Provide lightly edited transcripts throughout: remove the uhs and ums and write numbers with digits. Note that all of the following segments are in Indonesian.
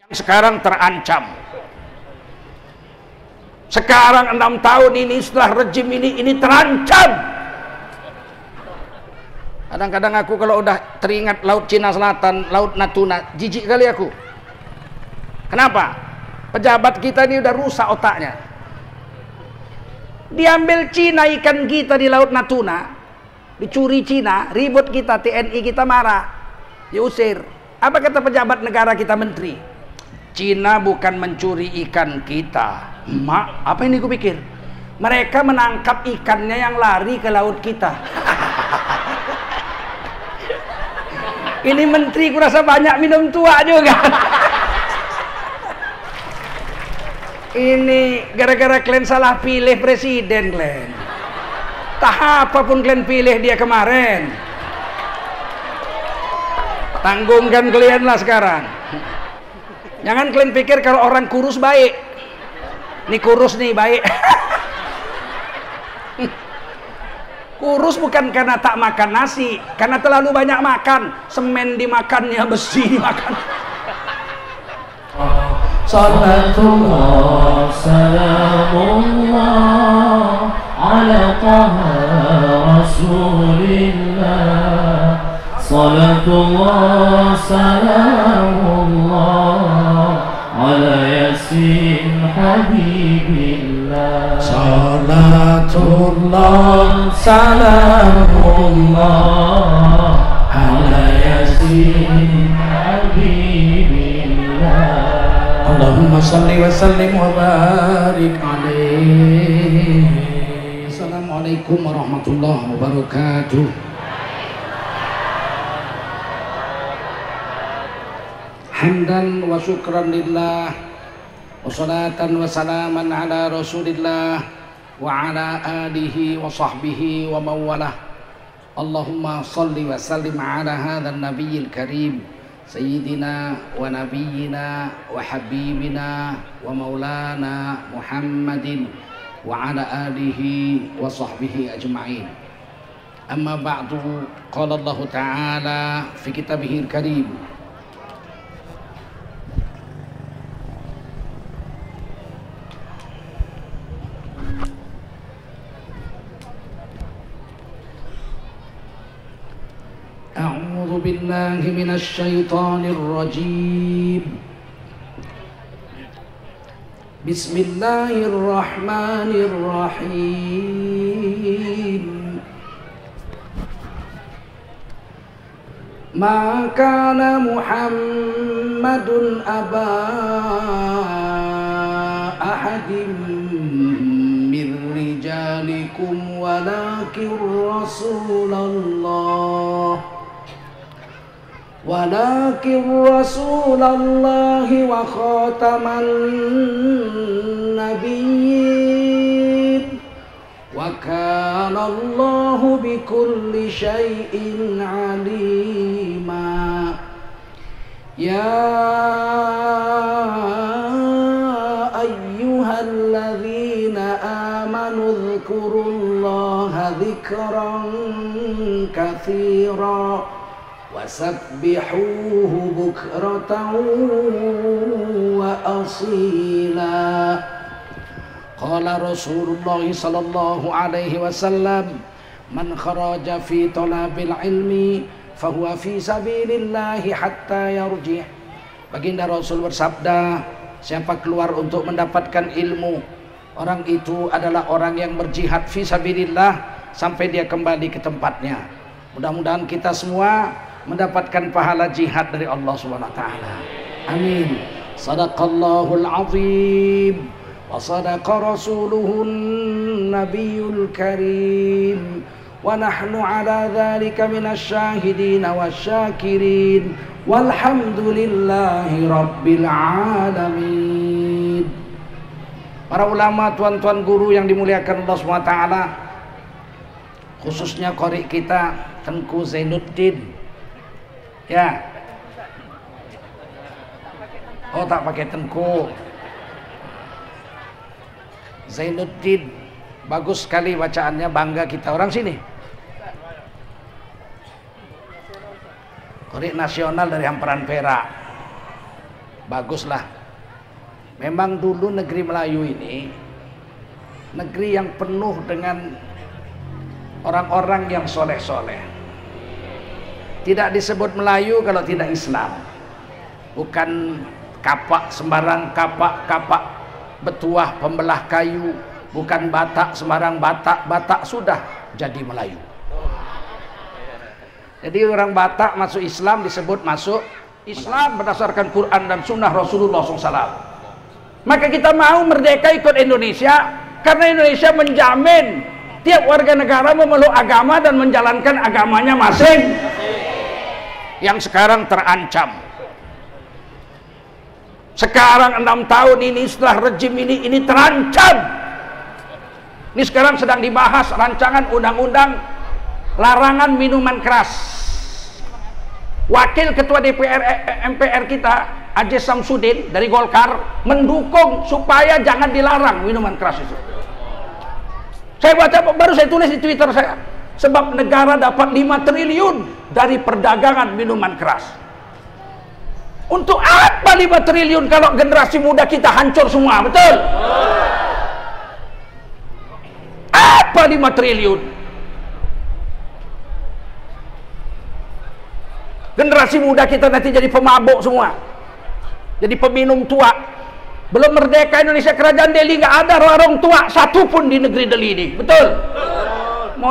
sekarang terancam. Sekarang 6 tahun ini setelah rejim ini terancam. Kadang-kadang aku kalau udah teringat Laut Cina Selatan, Laut Natuna, jijik kali aku. Kenapa? Pejabat kita ini udah rusak otaknya. Diambil Cina ikan kita di Laut Natuna, dicuri Cina, ribut kita, TNI kita marah, diusir. Apa kata pejabat negara kita, menteri? Cina bukan mencuri ikan kita. Apa ini gue pikir? Mereka menangkap ikannya yang lari ke laut kita. Ini menteri kurasa banyak minum tua juga. Ini gara-gara kalian salah pilih presiden kalian. Tak apapun kalian pilih dia kemarin. Tanggungkan kalian lah sekarang. Jangan kalian pikir kalau orang kurus baik. Ini kurus nih baik. Kurus bukan karena tak makan nasi, karena terlalu banyak makan. Semen dimakannya, besi dimakan. Salatullah salamullah ala taha rasulillah. Salatullah salamullah ala yasin habibillah. Salatullah salamullah ala yasin habibillah. Allahumma salli wa sallim wa barik alaihi. Assalamualaikum warahmatullahi wabarakatuh. Hamdan wa syukran lillah wa salatan wa salaman ala rasulillah wa ala alihi wa sahbihi wa mawalah. Allahumma salli wa sallim ala hadhan nabiyil karim sayyidina wa nabiyyina wa habibina wa maulana Muhammadin wa ala alihi wa sahbihi ajma'in. Amma ba'du, qala Allah ta'ala fi kitabihil karim. أعوذ بالله من الشيطان الرجيم. بسم الله الرحمن الرحيم. ما كان محمد أبا أحد من رجالكم ولكن رسول الله وخاتم النبيين وكان الله بكل شيء عليما. يا أيها الذين آمنوا اذكروا الله ذكرا كثيرا وسبحوه بكرة وأصيلا. قال رسول الله صلى الله عليه وسلم من خرج في طلب العلم فهو في سبيل الله حتى يرجع. Baginda Rasul bersabda, siapa keluar untuk mendapatkan ilmu, orang itu adalah orang yang berjihad fi sabilillah sampai dia kembali ke tempatnya. Mudah-mudahan kita semua mendapatkan pahala jihad dari Allah Subhanahu wa taala. Amin. Shadaqallahul azim wa sadaqa rasuluhun nabiyul karim wa nahnu ala dzalika minasy syahidin wasyakirin walhamdulillahi rabbil alamin. Para ulama, tuan-tuan guru yang dimuliakan Allah Subhanahu wa taala, khususnya qari kita Tengku Zainuddin. Ya. Oh, tak pakai Tengku. Zainuddin, bagus sekali bacaannya, bangga kita orang sini. Qari nasional dari hamparan Perak. Baguslah. Memang dulu negeri Melayu ini negeri yang penuh dengan orang-orang yang soleh-soleh. Tidak disebut Melayu kalau tidak Islam. Bukan kapak sembarang kapak betuah pembelah kayu, bukan Batak sembarang Batak sudah jadi Melayu. Jadi orang Batak masuk Islam disebut masuk Islam berdasarkan Quran dan Sunnah Rasulullah SAW. Maka kita mau merdeka ikut Indonesia karena Indonesia menjamin tiap warga negara memeluk agama dan menjalankan agamanya masing. Yang sekarang terancam. Sekarang 6 tahun ini setelah rejim ini terancam. Ini sekarang sedang dibahas rancangan undang-undang larangan minuman keras. Wakil Ketua DPR MPR kita Ajis Samsudin dari Golkar mendukung supaya jangan dilarang minuman keras itu. Saya baca, baru saya tulis di Twitter saya, sebab negara dapat 5 triliun dari perdagangan minuman keras. Untuk apa 5 triliun kalau generasi muda kita hancur semua, betul? Apa 5 triliun? Generasi muda kita nanti jadi pemabuk semua, jadi peminum tua. Belum merdeka Indonesia, kerajaan Delhi nggak ada warung tua satu pun di negeri Delhi ini, betul? Mau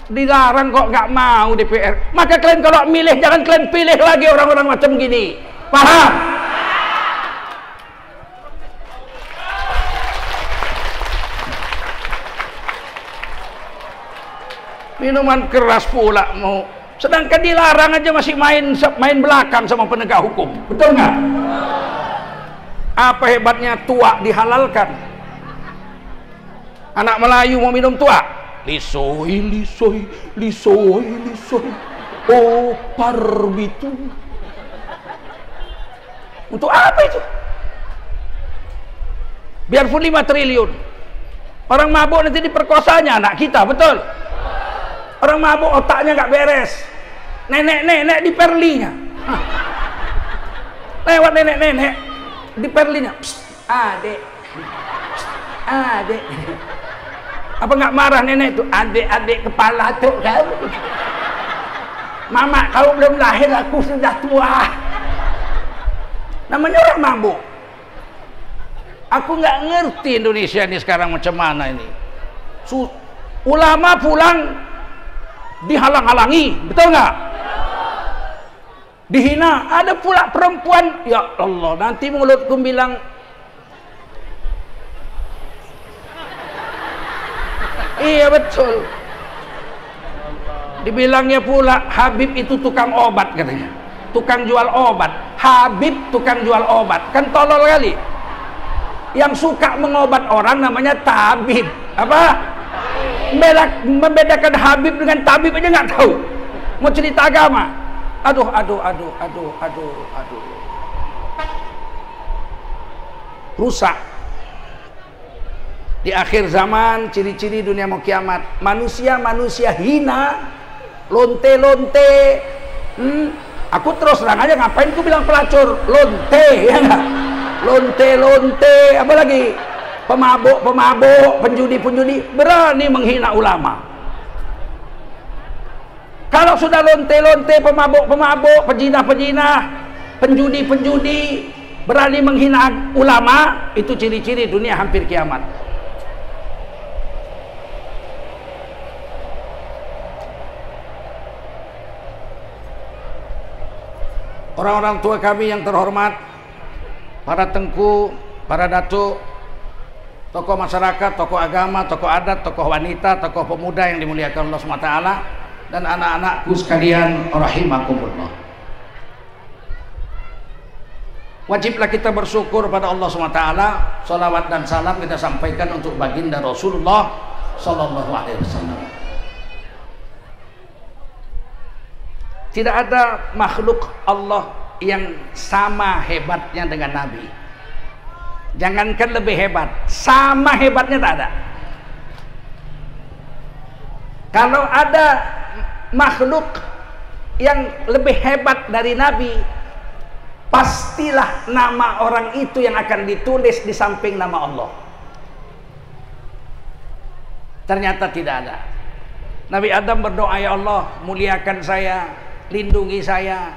dilarang kok nggak mau DPR. Maka kalian kalau milih jangan kalian pilih lagi orang-orang macam gini, paham? Minuman keras pula mau, sedangkan dilarang aja masih main belakang sama penegak hukum, betul nggak? Apa hebatnya tua dihalalkan? Anak Melayu mau minum tua, lisoi lisoi lisoi lisoi, oh parbitu. Untuk apa itu? Biarpun 5 triliun, orang mabuk nanti diperkosanya anak kita, betul? Orang mabuk otaknya nggak beres, nenek-nenek di perlinya, lewat nenek-nenek di perlinya, adek, adek, apa nggak marah nenek itu? Adek-adek kepala tuh kan, mama kau belum lahir aku sudah tua. Namanya orang mabuk. Aku nggak ngerti Indonesia ini sekarang macam mana ini. Ulama pulang dihalang-halangi, betul nggak? Dihina. Ada pula perempuan, ya Allah, nanti mulutku bilang iya betul. Dibilangnya pula Habib itu tukang obat katanya, tukang jual obat. Habib tukang jual obat, kan tolol kali. Yang suka mengobat orang namanya tabib. Apa? Membedakan Habib dengan tabib aja nggak tahu. Mau cerita agama. Aduh. Rusak. Di akhir zaman ciri-ciri dunia mau kiamat. Manusia hina, lonte-lonte. Aku terus terang aja, ngapain ku bilang pelacur, lonte, ya enggak? Lonte, apa lagi? Pemabuk, penjudi, berani menghina ulama. Kalau sudah lonte, pemabuk, pejinah, penjudi, berani menghina ulama, itu ciri-ciri dunia hampir kiamat. Orang-orang tua kami yang terhormat, para tengku, para datuk, tokoh masyarakat, tokoh agama, tokoh adat, tokoh wanita, tokoh pemuda yang dimuliakan Allah SWT, dan anak-anakku sekalian, rahimakumullah. Wajiblah kita bersyukur pada Allah SWT. Salawat dan salam kita sampaikan untuk baginda Rasulullah SAW. Tidak ada makhluk Allah yang sama hebatnya dengan Nabi. Jangankan lebih hebat, sama hebatnya tak ada. Kalau ada makhluk yang lebih hebat dari Nabi, pastilah nama orang itu yang akan ditulis di samping nama Allah. Ternyata tidak ada. Nabi Adam berdoa, ya Allah, muliakan saya, lindungi saya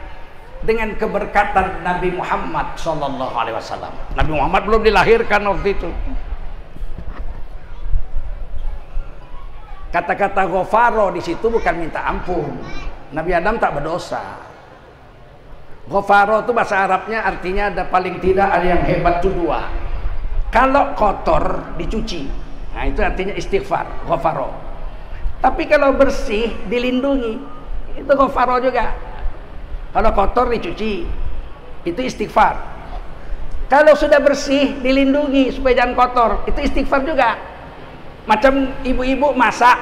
dengan keberkatan Nabi Muhammad sallallahu alaihi wasallam. Nabi Muhammad belum dilahirkan waktu itu. Kata-kata ghafaro di situ bukan minta ampun. Nabi Adam tak berdosa. Ghafaro itu bahasa Arabnya artinya ada paling tidak ada yang hebat itu dua. Kalau kotor dicuci, nah itu artinya istighfar, ghafaro. Tapi kalau bersih dilindungi, itu ghafaro juga. Kalau kotor dicuci, itu istighfar. Kalau sudah bersih dilindungi supaya jangan kotor, itu istighfar juga. Macam ibu-ibu masak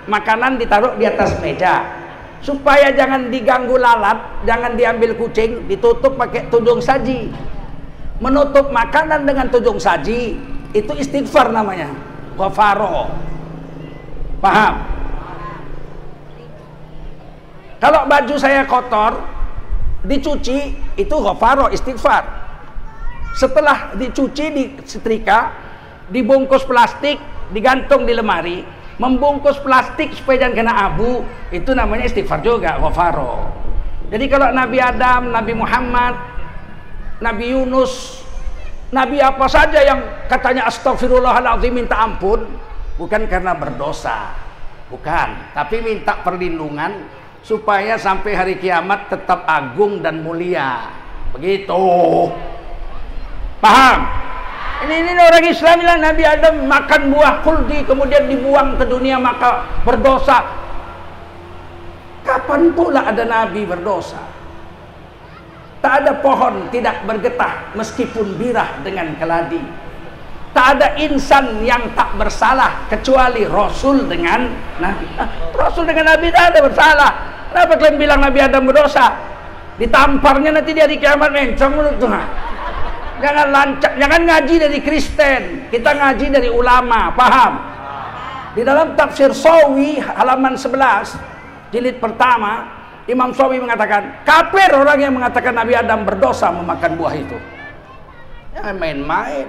makanan ditaruh di atas meja supaya jangan diganggu lalat, jangan diambil kucing, ditutup pakai tudung saji. Menutup makanan dengan tudung saji itu istighfar namanya, ghafaro. Paham? Kalau baju saya kotor dicuci, itu ghafaro, istighfar. Setelah dicuci, disetrika, dibungkus plastik, digantung di lemari, membungkus plastik supaya jangan kena abu, itu namanya istighfar juga, ghafaro. Jadi kalau Nabi Adam, Nabi Muhammad, Nabi Yunus, Nabi apa saja yang katanya astagfirullahaladzim, minta ampun, bukan karena berdosa, bukan, tapi minta perlindungan supaya sampai hari kiamat tetap agung dan mulia. Begitu. Paham? Ini orang Islam bilang Nabi Adam makan buah khuldi kemudian dibuang ke dunia maka berdosa. Kapan pula ada Nabi berdosa? Tak ada pohon tidak bergetah meskipun birah dengan keladi. Tak ada insan yang tak bersalah kecuali Rasul dengan Nabi. Rasul dengan Nabi tak ada bersalah. Kenapa kalian bilang Nabi Adam berdosa? Ditamparnya nanti di hari kiamat mencong menurut Tuhan. Jangan lancak, jangan ngaji dari Kristen, kita ngaji dari ulama, paham? Di dalam tafsir Sawi halaman 11 jilid pertama, Imam Sawi mengatakan kafir orang yang mengatakan Nabi Adam berdosa memakan buah itu. Jangan main-main.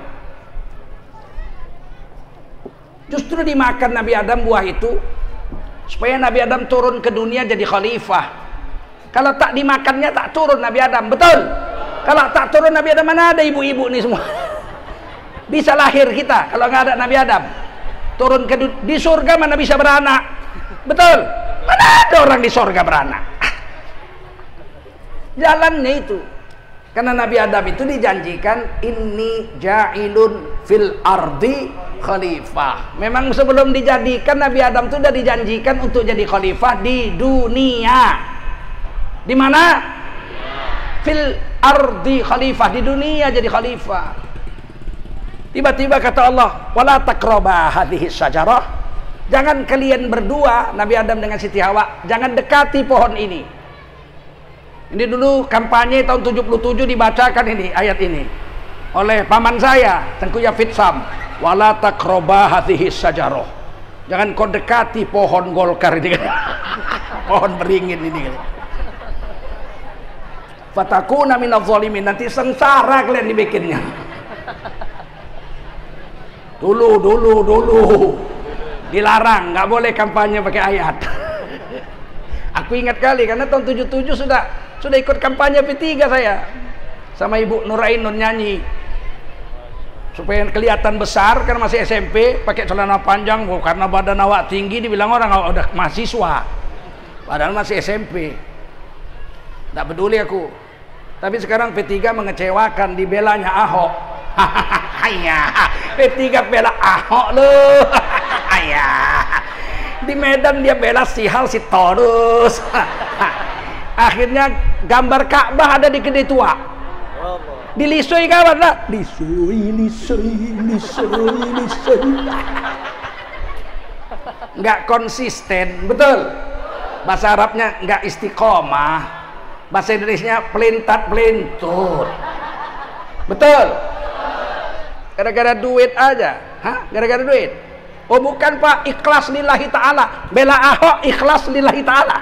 Justru dimakan Nabi Adam buah itu supaya Nabi Adam turun ke dunia jadi khalifah. Kalau tak dimakannya tak turun Nabi Adam, betul? Kalau tak turun Nabi Adam, mana ada ibu-ibu nih semua? Bisa lahir kita kalau nggak ada Nabi Adam. Turun ke di surga mana bisa beranak? Betul? Mana ada orang di surga beranak? Jalannya itu. Karena Nabi Adam itu dijanjikan inni ja'ilun fil ardi khalifah. Memang sebelum dijadikan Nabi Adam itu sudah dijanjikan untuk jadi khalifah di dunia. Di mana? Fil ardi khalifah, di dunia jadi khalifah. Tiba-tiba kata Allah, wala taqraba hadhihi syajarah. Jangan kalian berdua, Nabi Adam dengan Siti Hawa, jangan dekati pohon ini. Ini dulu kampanye tahun 77 dibacakan ini ayat ini oleh paman saya, Tengku Yafid Sam. Wala taqraba hadhihi syajarah. Jangan kau dekati pohon Golkar ini. Pohon beringin ini. Fatakuna minadh zalimin, nanti sengsara kalian dibikinnya. Dulu dilarang, nggak boleh kampanye pakai ayat. Aku ingat kali karena tahun 77 sudah ikut kampanye P3 saya sama Ibu Nurainun nyanyi supaya kelihatan besar karena masih SMP, pakai celana panjang karena badan awak tinggi dibilang orang udah mahasiswa padahal masih SMP. Tidak peduli aku. Tapi sekarang P3 mengecewakan, dibelanya Ahok. Ayah, P3 bela Ahok loh. Ayah. Di Medan dia bela Sihal si Torus. Akhirnya gambar Ka'bah ada di Kedai Tua. Dilisui kawan lah. Lisui. Nggak konsisten, betul. Bahasa Arabnya nggak istiqomah. Bahasa Indonesia pelintat-pelintut. Betul? Gara-gara duit aja. Hah? Gara-gara duit? Oh bukan Pak, ikhlas lillahi ta'ala. Bela Ahok, ikhlas lillahi ta'ala.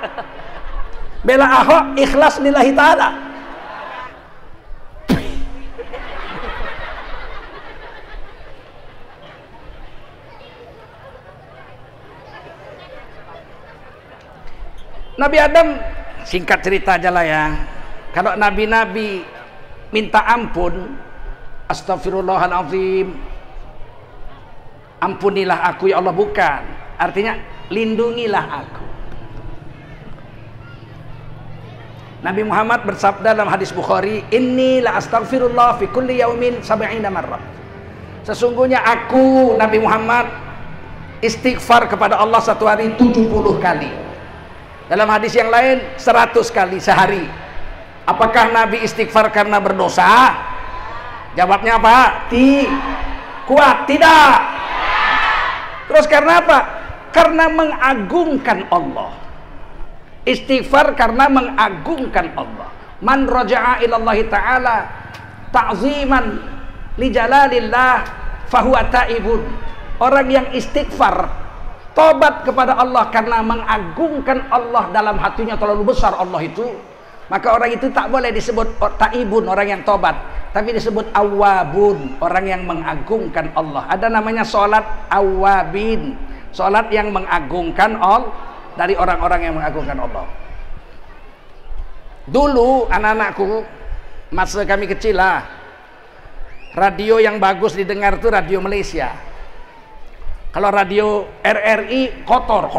Bela Ahok, ikhlas lillahi ta'ala. Nabi Adam, singkat cerita aja lah ya, kalau nabi-nabi minta ampun, astagfirullahaladzim, ampunilah aku ya Allah, bukan, artinya lindungilah aku. Nabi Muhammad bersabda dalam hadis Bukhari, inni la astaghfirullah fi kulli yaumin 70 marrah. Sesungguhnya aku Nabi Muhammad istighfar kepada Allah satu hari 70 kali. Dalam hadis yang lain 100 kali sehari. Apakah Nabi istighfar karena berdosa? Jawabnya apa? Kuat, tidak. Terus karena apa? Karena mengagungkan Allah. Istighfar karena mengagungkan Allah. Man raja'a ilallahi ta'ala ta'ziman li jalalillah fahuwa ta'ibun. Orang yang istighfar, tobat kepada Allah karena mengagungkan Allah, dalam hatinya terlalu besar Allah itu, maka orang itu tak boleh disebut ta'ibun, orang yang tobat, tapi disebut awwabun, orang yang mengagungkan Allah. Ada namanya sholat awwabin, sholat yang mengagungkan Allah, dari orang-orang yang mengagungkan Allah. Dulu anak-anakku, masa kami kecil lah, radio yang bagus didengar itu radio Malaysia. Kalau radio RRI kotor,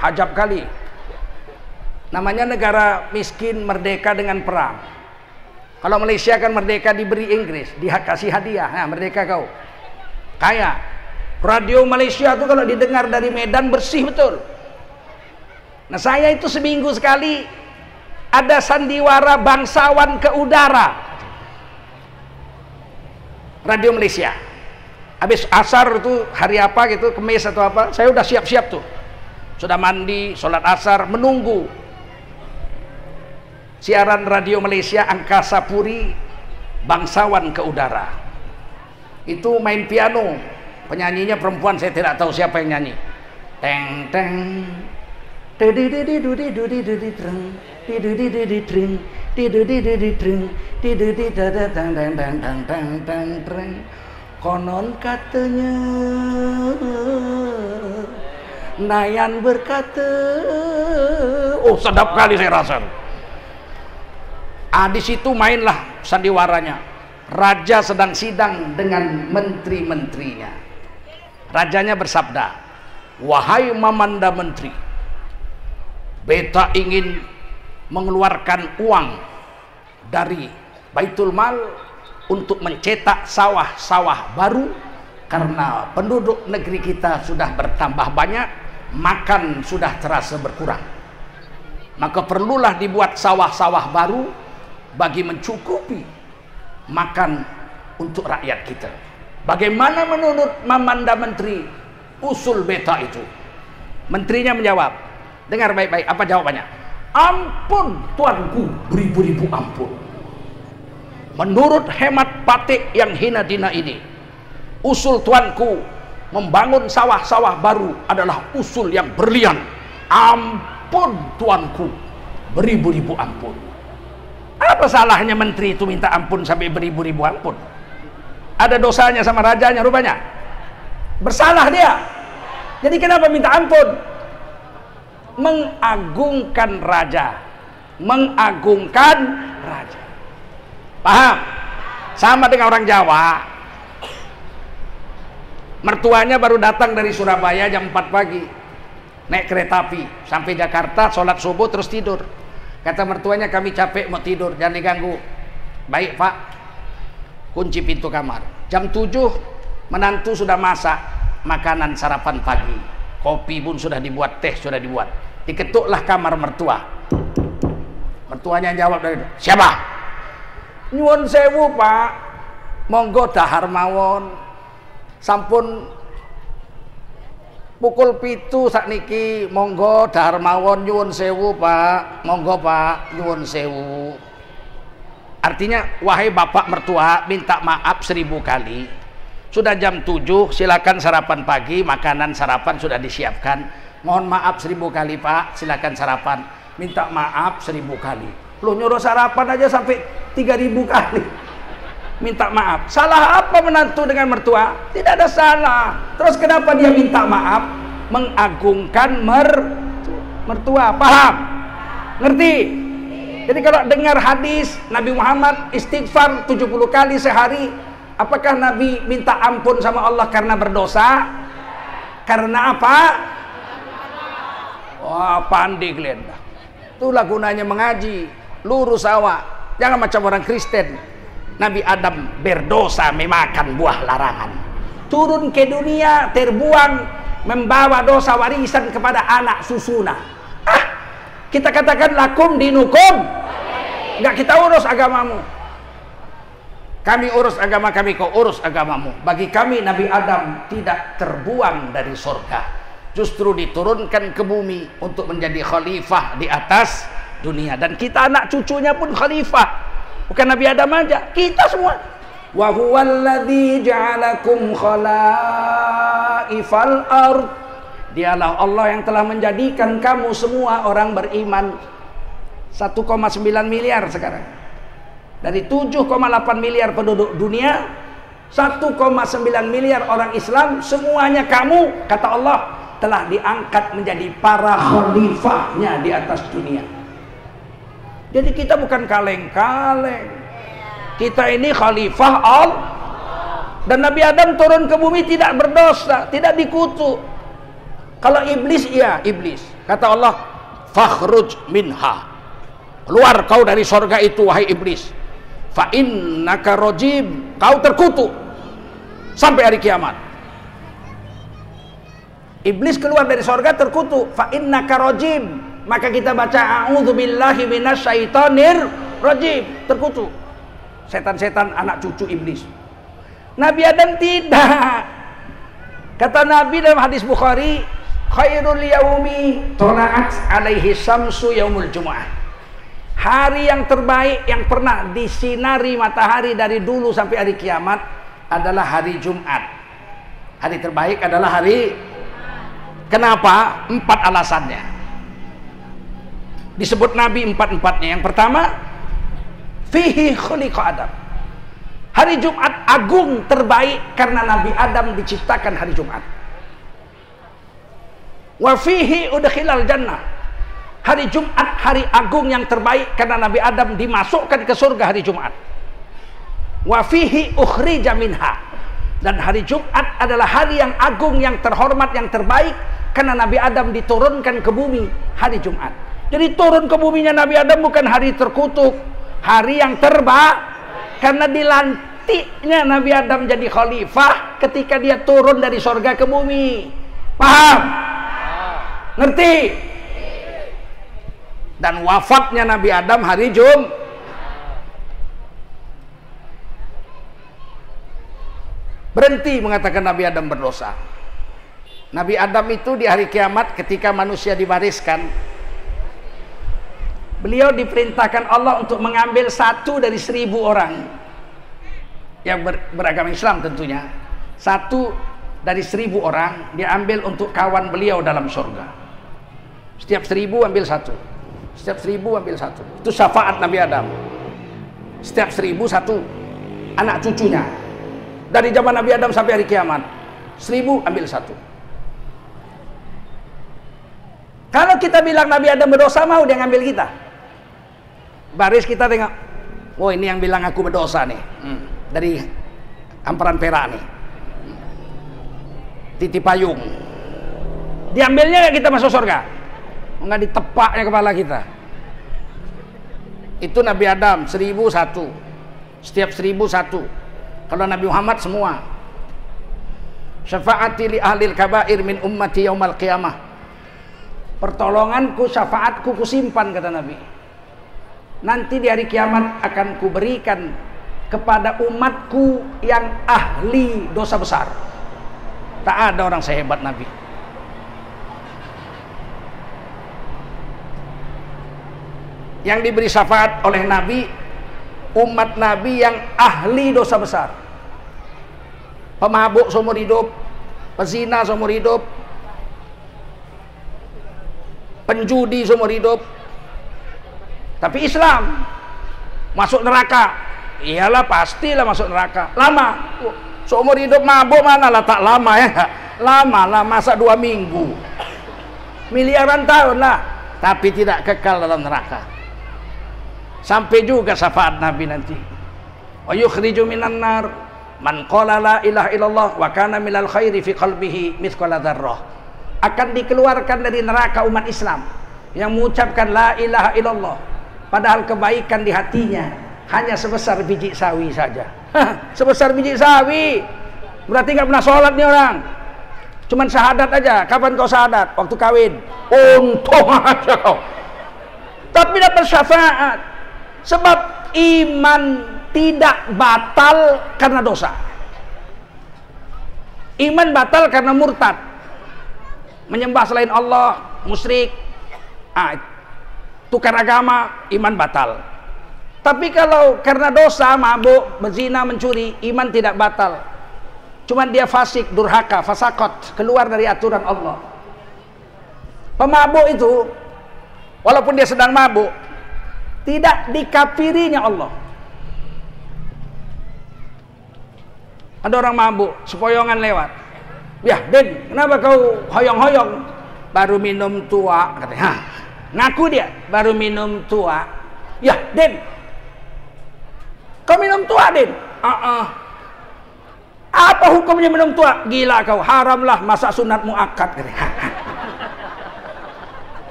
hajab kali. Namanya negara miskin merdeka dengan perang. Kalau Malaysia kan merdeka diberi Inggris, dikasih hadiah. Nah, merdeka kau kaya. Radio Malaysia itu kalau didengar dari Medan bersih betul. Nah, saya itu seminggu sekali ada sandiwara bangsawan ke udara, Radio Malaysia. Habis asar itu hari apa gitu, Kemis atau apa, saya udah siap-siap tuh, sudah mandi, sholat asar, menunggu siaran Radio Malaysia Angkasa Puri bangsawan ke udara. Itu main piano, penyanyinya perempuan, saya tidak tahu siapa yang nyanyi. Teng teng konon katanya Nayan berkata, oh sedap kali saya rasa. Di situ mainlah sandiwaranya. Raja sedang sidang dengan menteri-menterinya. Rajanya bersabda, wahai Mamanda Menteri, beta ingin mengeluarkan uang dari Baitul Mal untuk mencetak sawah-sawah baru, karena penduduk negeri kita sudah bertambah banyak, makan sudah terasa berkurang. Maka perlulah dibuat sawah-sawah baru bagi mencukupi makan untuk rakyat kita. Bagaimana menurut Mamanda Menteri usul beta itu? Menterinya menjawab, dengar baik-baik apa jawabannya. Ampun tuanku, beribu-ribu ampun. Menurut hemat patik yang hina dina ini, usul tuanku membangun sawah-sawah baru adalah usul yang berlian. Ampun tuanku, beribu-ribu ampun. Apa salahnya menteri itu minta ampun sampai beribu-ribu ampun? Ada dosanya sama rajanya rupanya. Bersalah dia. Jadi kenapa minta ampun? Mengagungkan raja. Mengagungkan raja. Paham? Sama dengan orang Jawa. Mertuanya baru datang dari Surabaya jam 4 pagi. Naik kereta api sampai Jakarta, sholat subuh terus tidur. Kata mertuanya, kami capek mau tidur, jangan diganggu. Baik pak, kunci pintu kamar. Jam 7 menantu sudah masak makanan sarapan pagi, kopi pun sudah dibuat, teh sudah dibuat. Diketuklah kamar mertua. Mertuanya jawab dari itu, siapa? Nyuwun sewu pak, monggo dahar mawon, sampun pukul 7 sakniki, monggo dahar mawon, nyuwun sewu pak, monggo pak, nyuwun sewu. Artinya, wahai bapak mertua, minta maaf 1000 kali. Sudah jam 7, silakan sarapan pagi, makanan sarapan sudah disiapkan. Mohon maaf 1000 kali pak, silakan sarapan. Minta maaf 1000 kali. Lu nyuruh sarapan aja sampai 3000 kali. Minta maaf. Salah apa menantu dengan mertua? Tidak ada salah. Terus kenapa dia minta maaf? Mengagungkan mertua. mertua. Paham? Ngerti? Jadi kalau dengar hadis Nabi Muhammad istighfar 70 kali sehari, apakah Nabi minta ampun sama Allah karena berdosa? Karena apa? Wah, pandai kalian. Itulah gunanya mengaji. Lurus awak. Jangan macam orang Kristen. Nabi Adam berdosa memakan buah larangan. Turun ke dunia terbuang, membawa dosa warisan kepada anak susuna. Kita katakan lakum dinukum. Enggak kita urus agamamu. Kami urus agama kami, kau urus agamamu. Bagi kami Nabi Adam tidak terbuang dari surga, justru diturunkan ke bumi untuk menjadi khalifah di atas dunia. Dan kita anak cucunya pun khalifah, bukan Nabi Adam aja, kita semua. Wa huwallazi ja'alakum khalaifal ard. Dialah Allah yang telah menjadikan kamu semua orang beriman. 1,9 miliar sekarang. Dari 7,8 miliar penduduk dunia, 1,9 miliar orang Islam, semuanya kamu, kata Allah, telah diangkat menjadi para khalifahnya di atas dunia. Jadi kita bukan kaleng-kaleng. Kita ini khalifah Allah. Dan Nabi Adam turun ke bumi tidak berdosa, tidak dikutuk. Kalau iblis, iya iblis. Kata Allah, fakhruj minha. Keluar kau dari sorga itu, wahai iblis. Fa innaka rajim, kau terkutuk sampai hari kiamat. Iblis keluar dari sorga terkutuk. Fa innaka rajim, maka kita baca a'udzubillahi minasyaitonir rajim, terkutuk. Setan-setan anak cucu iblis. Nabi Adam tidak. Kata Nabi dalam hadis Bukhari, khairul yaumi tola'at alaihi syamsu yaumul jumu'ah. Hari yang terbaik yang pernah disinari matahari dari dulu sampai hari kiamat adalah hari Jumat. Hari terbaik adalah hari. Kenapa? 4 alasannya. Disebut Nabi 4-4-nya. Yang pertama, fihi khuliqa Adam. Hari Jumat agung terbaik karena Nabi Adam diciptakan hari Jumat. Wa fihi udkhilal jannah. Hari Jumat hari agung yang terbaik karena Nabi Adam dimasukkan ke surga hari Jumat. Wa fihi ukhrija minha. Dan hari Jumat adalah hari yang agung, yang terhormat, yang terbaik karena Nabi Adam diturunkan ke bumi hari Jumat. Jadi turun ke buminya Nabi Adam bukan hari terkutuk, hari yang terbaik karena dilantiknya Nabi Adam jadi khalifah ketika dia turun dari surga ke bumi. Paham? Ngerti? Dan wafatnya Nabi Adam hari Jumat. Berhenti mengatakan Nabi Adam berdosa. Nabi Adam itu di hari kiamat ketika manusia dibariskan, beliau diperintahkan Allah untuk mengambil 1 dari 1000 orang yang beragama Islam tentunya. 1 dari 1000 orang diambil untuk kawan beliau dalam surga. Setiap 1000 ambil 1. Setiap 1000 ambil 1. Itu syafaat Nabi Adam. Setiap 1000 1 anak cucunya. Dari zaman Nabi Adam sampai hari kiamat, 1000 ambil 1. Kalau kita bilang Nabi Adam berdosa, mau dia ngambil kita. Baris kita tengok, oh ini yang bilang aku berdosa nih, dari Amparan Perak nih, Titi Payung. Diambilnya kita masuk surga? Enggak, ditepaknya kepala kita. Itu Nabi Adam 1001. Setiap 1001. Kalau Nabi Muhammad semua. Syafaati li ahlil kabair min ummati yaumal qiyamah. Pertolonganku, syafaatku kusimpan, kata Nabi. Nanti di hari kiamat akan kuberikan kepada umatku yang ahli dosa besar. Tak ada orang sehebat Nabi. Yang diberi syafaat oleh Nabi, umat Nabi yang ahli dosa besar. Pemabuk seumur hidup, pezina seumur hidup, penjudi seumur hidup, tapi Islam masuk neraka. Iyalah, pastilah masuk neraka. Lama. Seumur hidup mabuk mana lah tak lama ya. Lama lah, masa 2 minggu. Miliaran tahun lah. tapi tidak kekal dalam neraka. Sampai juga syafaat Nabi nanti. Wa yukhriju minan nar man qala la ilaha illallah wa kana minal khairi fi qalbihi mithqala dzarrah. Akan dikeluarkan dari neraka umat Islam yang mengucapkan la ilaha illallah, padahal kebaikan di hatinya hanya sebesar biji sawi saja. Sebesar biji sawi. Berarti nggak pernah sholat nih orang. Cuman syahadat aja. Kapan kau syahadat? Waktu kawin. Untung aja kau. Tapi dapat syafaat. Sebab iman tidak batal karena dosa. Iman batal karena murtad, menyembah selain Allah, musyrik, tukar agama, iman batal. Tapi kalau karena dosa, mabuk, berzina, mencuri, iman tidak batal. Cuman dia fasik, durhaka, fasakot, keluar dari aturan Allah. Pemabuk itu, walaupun dia sedang mabuk, tidak dikafirinya Allah. Ada orang mabuk, sepoyongan lewat. Ya, Den, kenapa kau hoyong-hoyong? Baru minum tua, katanya. Ngaku dia, baru minum tua. Ya, Den, kau minum tua, Den? Apa hukumnya minum tua? Gila kau, haramlah masa sunat muakkad.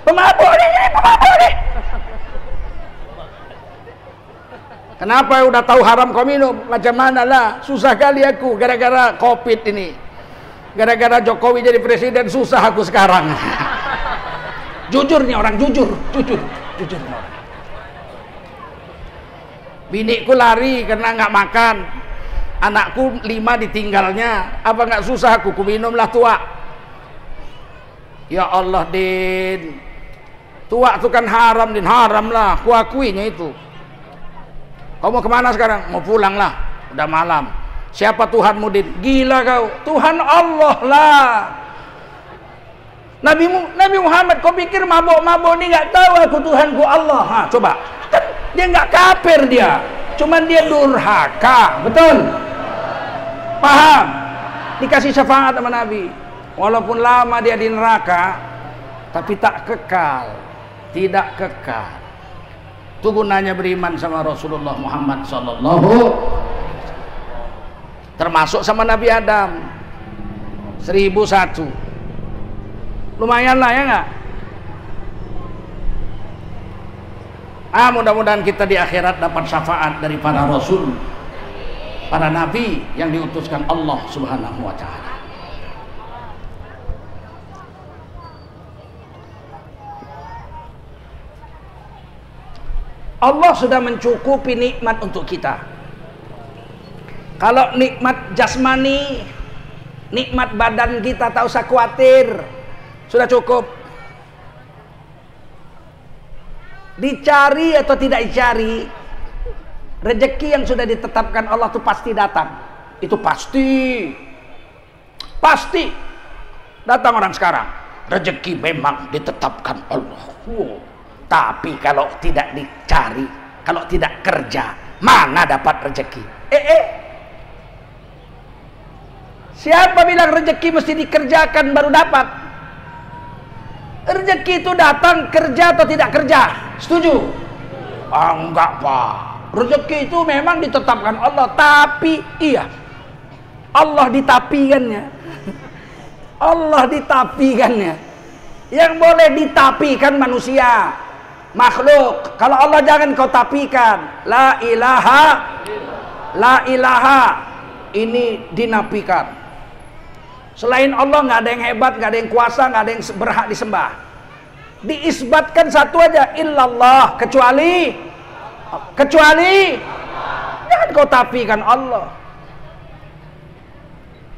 Pemabuk nih, pemabuk nih. Kenapa udah tahu haram kau minum? Macam mana lah, susah kali aku gara-gara COVID ini. Gara-gara Jokowi jadi presiden susah aku sekarang. Jujur nih orang, jujur nih orang. Biniku lari karena nggak makan. Anakku 5 ditinggalnya. Apa nggak susah aku minumlah tua. Ya Allah, Din, tua itu kan haram, Din, haram lah. Kuakuinya itu. Kau mau kemana sekarang? Mau pulang lah, udah malam. Siapa Tuhanmu, Din? Gila kau, Tuhan Allah lah. Nabi Muhammad, kau pikir mabuk-mabuk ini nggak tahu aku Tuhanku Allah? Coba, kan dia nggak kafir dia, cuman dia durhaka, betul? Paham? Dikasih syafaat sama Nabi. Walaupun lama dia di neraka, tapi tak kekal, tidak kekal. Itu gunanya beriman sama Rasulullah Muhammad sallallahu, termasuk sama Nabi Adam 1001. Lumayan lah, ya nggak? Mudah-mudahan kita di akhirat dapat syafaat dari para rasul, para nabi yang diutuskan Allah Subhanahu wa ta'ala. Allah sudah mencukupi nikmat untuk kita. Kalau nikmat jasmani, nikmat badan kita tak usah khawatir, sudah cukup. Dicari atau tidak dicari, rezeki yang sudah ditetapkan Allah itu pasti datang. Itu pasti datang orang sekarang. Rezeki memang ditetapkan Allah. Tapi kalau tidak dicari, kalau tidak kerja, mana dapat rezeki? Siapa bilang rezeki mesti dikerjakan baru dapat? Rezeki itu datang kerja atau tidak kerja? Setuju? Enggak, Pak. Rezeki itu memang ditetapkan Allah, tapi iya, Allah ditapikannya. Allah ditapikannya. Yang boleh ditapikan manusia, makhluk. Kalau Allah jangan kau tapikan. La ilaha ini dinapikan. Selain Allah nggak ada yang hebat, nggak ada yang kuasa, nggak ada yang berhak disembah. Diisbatkan satu aja, illallah, kecuali jangan kau tapikan Allah.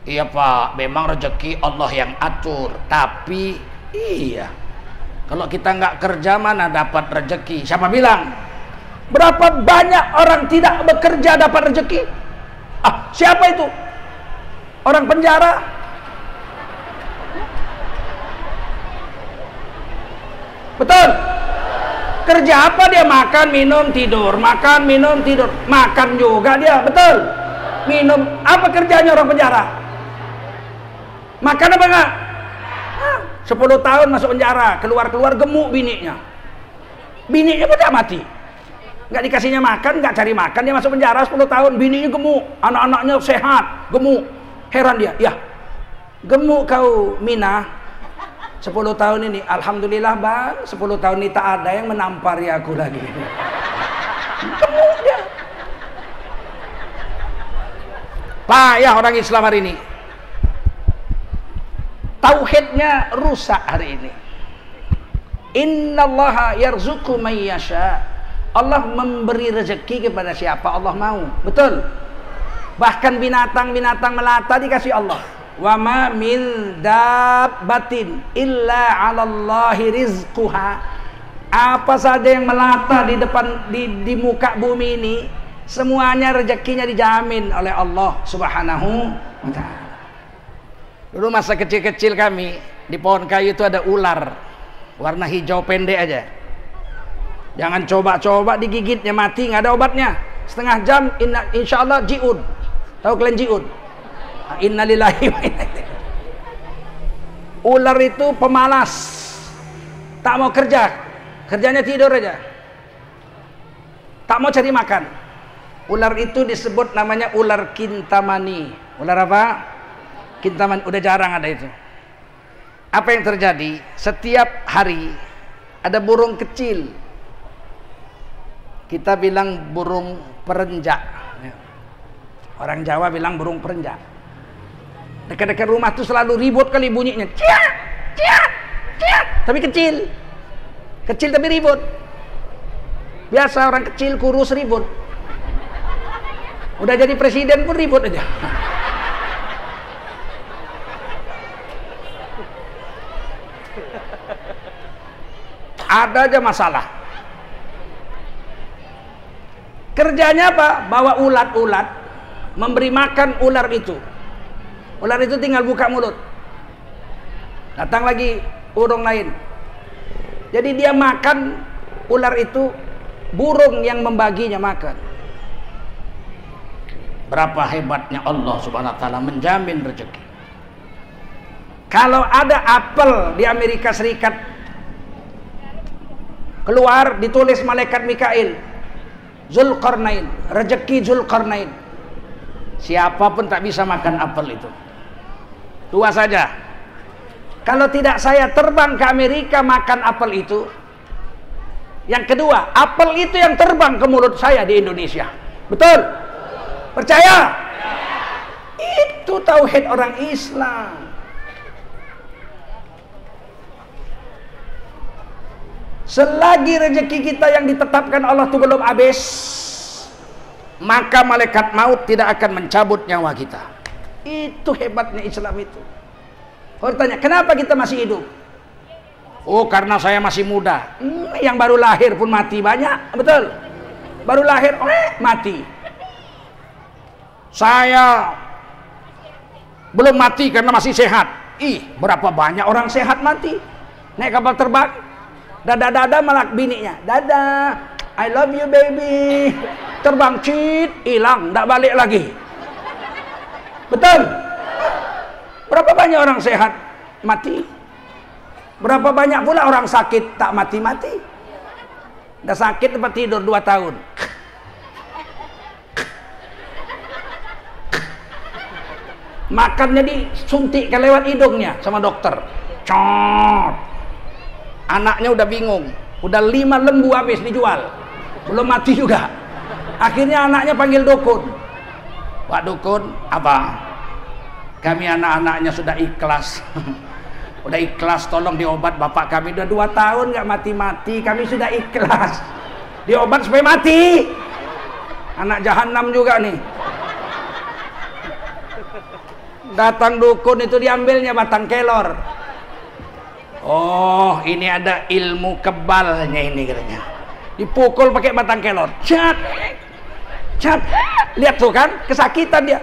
Iya Pak, memang rezeki Allah yang atur, tapi iya, kalau kita nggak kerja mana dapat rezeki? Siapa bilang? Berapa banyak orang tidak bekerja dapat rezeki? Siapa itu? Orang penjara? Betul? Kerja apa dia? Makan, minum, tidur. Makan, minum, tidur. Makan juga dia, betul? Minum. Apa kerjanya orang penjara? Makan apa enggak? 10 tahun masuk penjara, keluar-keluar gemuk bininya. Bininya pun mati. Nggak dikasihnya makan, nggak cari makan, dia masuk penjara 10 tahun, bininya gemuk, anak-anaknya sehat, gemuk. Heran dia, ya gemuk kau Mina 10 tahun ini. Alhamdulillah bang, 10 tahun ini tak ada yang menampari aku lagi. Gemuk dia. Payah orang Islam hari ini. Tauhidnya rusak hari ini. Innallaha yarzuqu man yasha. Allah memberi rezeki kepada siapa Allah mau. Betul. Bahkan binatang-binatang melata dikasih Allah. Wa ma min dabbatin illa 'alallahi rizquha. Apa saja yang melata di depan di muka bumi ini, semuanya rezekinya dijamin oleh Allah Subhanahu wa taala. Dulu masa kecil-kecil kami di pohon kayu itu ada ular warna hijau pendek aja. Jangan coba-coba digigitnya, mati, nggak ada obatnya. Setengah jam insyaallah jiud. Tahu kalian jiud? Innalillahi wa inna ilaihi. Ular itu pemalas, tak mau kerja, kerjanya tidur aja, tak mau cari makan. Ular itu disebut namanya ular kintamani. Ular apa? Kintamani. Udah jarang ada itu. Apa yang terjadi? Setiap hari ada burung kecil, kita bilang burung perenjak, orang Jawa bilang burung perenjak. Dekat-dekat rumah tuh selalu ribut kali bunyinya, ciat, ciat, ciat. Tapi kecil, kecil tapi ribut. Biasa orang kecil kurus ribut. Udah jadi presiden pun ribut aja. Ada aja masalah. Kerjanya apa? Bawa ulat-ulat, memberi makan ular itu. Ular itu tinggal buka mulut, datang lagi burung lain. Jadi dia makan ular itu, burung yang membaginya makan. Berapa hebatnya Allah Subhanahu wa taala menjamin rezeki. Kalau ada apel di Amerika Serikat keluar, ditulis malaikat Mikail, Zulkarnain, rezeki Zulkarnain. Siapapun tak bisa makan apel itu. 2 saja. Kalau tidak saya terbang ke Amerika makan apel itu. Yang kedua, apel itu yang terbang ke mulut saya di Indonesia. Betul? Percaya? Itu tauhid orang Islam. Selagi rezeki kita yang ditetapkan Allah itu belum habis, maka malaikat maut tidak akan mencabut nyawa kita. Itu hebatnya Islam itu. Kalau tanya, kenapa kita masih hidup? Oh, karena saya masih muda. Yang baru lahir pun mati banyak, betul? Baru lahir, mati. Saya belum mati karena masih sehat. Berapa banyak orang sehat mati? Naik kapal terbang, dada-dada malah bininya, dadah, I love you baby. Terbang cit, hilang, tak balik lagi. Betul? Berapa banyak orang sehat mati? Berapa banyak pula orang sakit tak mati-mati? Udah sakit tempat tidur 2 tahun. Makannya disuntikkan lewat hidungnya sama dokter. Cot. Anaknya udah bingung, udah 5 lembu habis dijual, belum mati juga. Akhirnya anaknya panggil dukun. Pak dukun, apa? Kami anak-anaknya sudah ikhlas. Udah ikhlas, tolong diobat bapak kami. Udah 2 tahun nggak mati-mati, kami sudah ikhlas. Diobat supaya mati. Anak jahanam juga nih. Datang dukun itu diambilnya batang kelor. Oh, ini ada ilmu kebalnya ini katanya. Dipukul pakai batang kelor. Cat. Cat. Lihat tuh kan, kesakitan dia.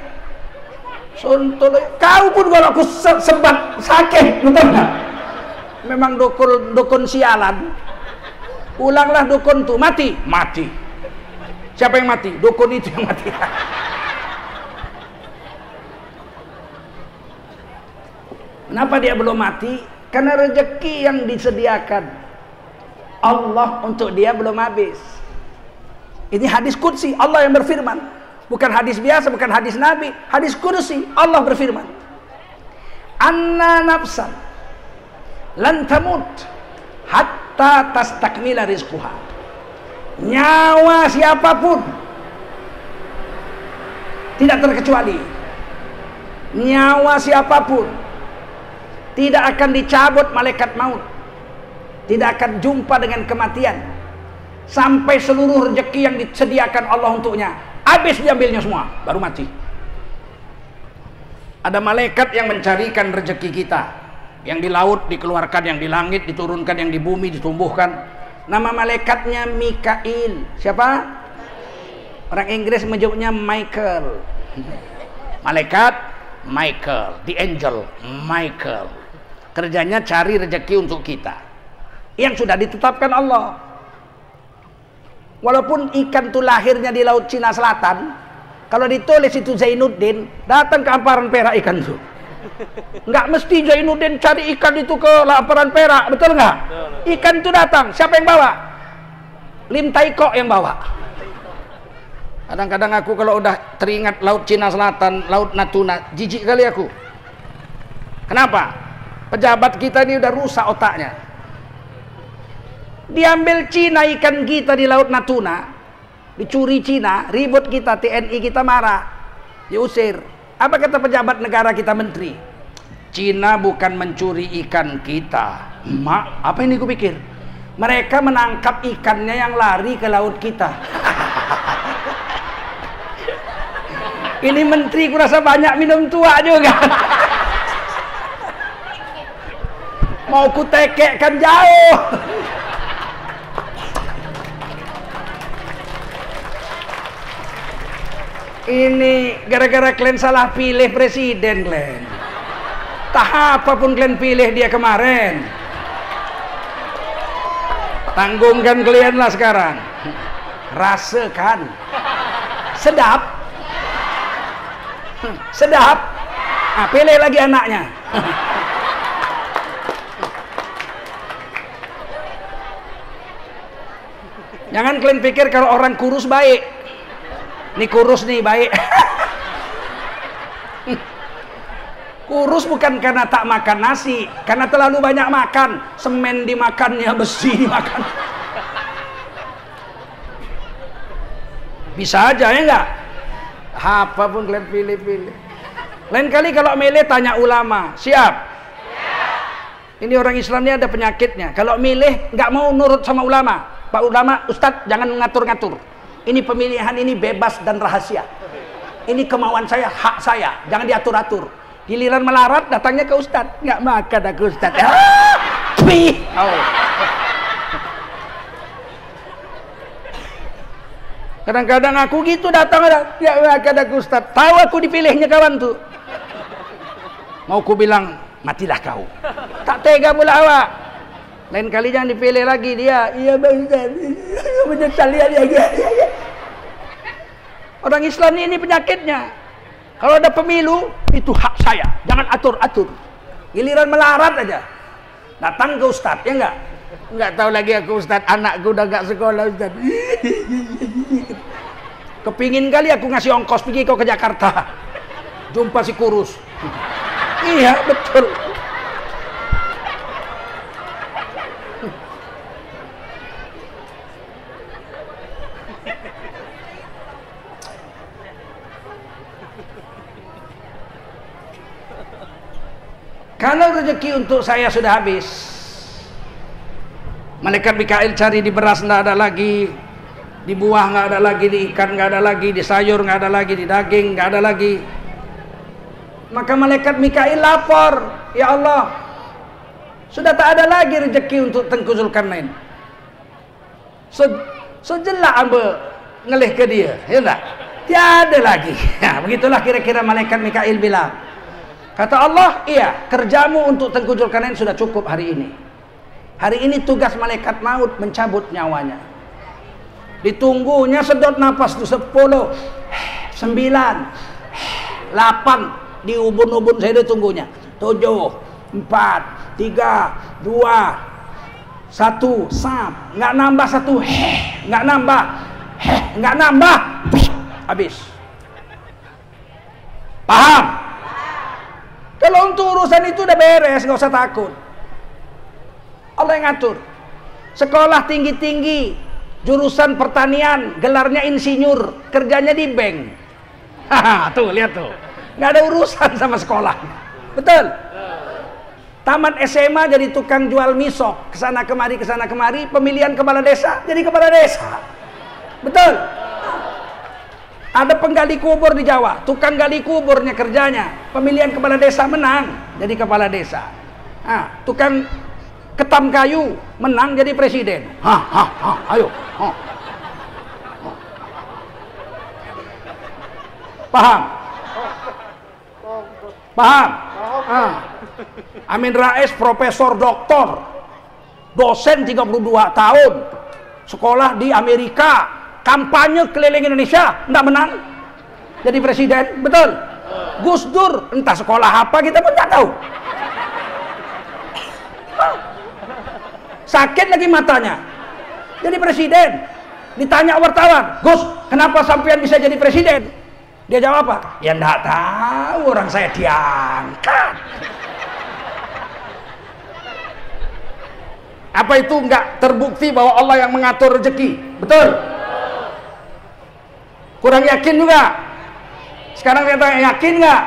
Suntul. Kau pun kalau aku sebat sakit, betul enggak? Memang dukun sialan. Ulanglah dukun tuh, mati. Mati. Siapa yang mati? Dukun itu yang mati. Kenapa dia belum mati? Karena rezeki yang disediakan Allah untuk dia belum habis. Ini hadis qudsi, Allah yang berfirman. Bukan hadis biasa, bukan hadis Nabi. Hadis qudsi, Allah berfirman. Anna nafsan lan tamut hatta tastakmila rizquha. Nyawa siapapun tidak terkecuali, nyawa siapapun tidak akan dicabut malaikat maut, tidak akan jumpa dengan kematian sampai seluruh rezeki yang disediakan Allah untuknya habis diambilnya semua, baru mati. Ada malaikat yang mencarikan rezeki kita, yang di laut dikeluarkan, yang di langit diturunkan, yang di bumi ditumbuhkan. Nama malaikatnya Mikail. Siapa? Orang Inggris menyebutnya Michael. Malaikat Michael, the angel Michael. Kerjanya cari rezeki untuk kita yang sudah ditetapkan Allah. Walaupun ikan itu lahirnya di Laut Cina Selatan, kalau ditulis itu Zainuddin, datang ke hamparan Perak ikan itu. Nggak mesti Zainuddin cari ikan itu ke hamparan Perak, betul nggak? Ikan itu datang, siapa yang bawa? Lim Tai Kok yang bawa. Kadang-kadang aku kalau udah teringat Laut Cina Selatan, Laut Natuna, jijik kali aku. Kenapa? Pejabat kita ini udah rusak otaknya. Diambil Cina ikan kita di Laut Natuna, dicuri Cina, ribut kita, TNI kita marah, diusir. Apa kata pejabat negara kita, menteri? Cina bukan mencuri ikan kita. Mak, apa ini kupikir? Mereka menangkap ikannya yang lari ke laut kita. Ini menteri kurasa banyak minum tua juga. Mau kutekekkan jauh. Ini gara-gara kalian salah pilih presiden kalian. Tak apapun kalian pilih dia kemarin. Tanggungkan kalian lah sekarang. Rasakan. Sedap. Sedap. Nah, pilih lagi anaknya. Jangan kalian pikir kalau orang kurus baik. Ini kurus nih baik. Kurus bukan karena tak makan nasi, karena terlalu banyak makan. Semen dimakannya, besi dimakan. Bisa aja ya enggak? Apapun kalian pilih-pilih. Lain kali kalau milih tanya ulama, siap? Ini orang Islam ini ada penyakitnya. Kalau milih nggak mau nurut sama ulama. Pak ulama, Ustadz jangan ngatur-ngatur. Ini pemilihan ini bebas dan rahasia. Ini kemauan saya, hak saya, jangan diatur-atur. Giliran melarat datangnya ke Ustadz, nggak makan aku Ustadz. Kadang-kadang aku gitu datang, nggak makan aku Ustadz. Tahu aku dipilihnya kawan tuh. Mau ku bilang matilah kau. Tak tega pula awak. Lain kali jangan dipilih lagi dia. Iya bang Ustadz, menyesal ya. Orang Islam ini penyakitnya. Kalau ada pemilu, itu hak saya. Jangan atur-atur. Giliran melarat aja. Datang ke Ustadz, ya enggak? Enggak tahu lagi aku Ustadz, anakku udah enggak sekolah Ustadz. Kepingin kali aku ngasih ongkos pergi kau ke Jakarta. Jumpa si kurus. Iya, betul. Kalau rezeki untuk saya sudah habis, malaikat Mikail cari di beras nggak ada lagi, di buah nggak ada lagi, di ikan nggak ada lagi, di sayur nggak ada lagi, di daging nggak ada lagi. Maka malaikat Mikail lapor, ya Allah, sudah tak ada lagi rezeki untuk Tengku Zulkarnain. Sejelak amba ngelih ke dia, ya enggak? Tiada lagi. Ya, begitulah kira-kira malaikat Mikail bilang. Kata Allah, iya, kerjamu untuk Tengku Zulkarnain sudah cukup hari ini. Hari ini tugas malaikat maut mencabut nyawanya. Ditunggunya sedot napas tuh 10, 9, 8. Di ubun-ubun saya ditunggunya. 7, 4, 3, 2, 1, sap. Nggak nambah 1, nggak nambah, nggak nambah, habis. Paham? Kalau untuk urusan itu udah beres, nggak usah takut. Allah yang ngatur. Sekolah tinggi-tinggi, jurusan pertanian, gelarnya insinyur, kerjanya di bank. Haha, tuh lihat tuh, nggak ada urusan sama sekolah. Betul? Tamat SMA jadi tukang jual misok, kesana kemari, pemilihan kepala desa jadi kepala desa. Betul? Ada penggali kubur di Jawa, tukang gali kuburnya kerjanya, pemilihan kepala desa menang jadi kepala desa. Nah, tukang ketam kayu menang jadi presiden. Ayo. Paham? Paham? Amin Rais profesor doktor, dosen 32 tahun, sekolah di Amerika, kampanye keliling Indonesia, enggak menang jadi presiden. Betul? Gus Dur entah sekolah apa kita pun nggak tahu. Sakit lagi matanya jadi presiden. Ditanya wartawan, Gus kenapa sampean bisa jadi presiden? Dia jawab apa? Ya enggak tahu, orang saya diangkat. Apa itu enggak terbukti bahwa Allah yang mengatur rezeki? Betul? Kurang yakin juga? Sekarang kita yakin enggak?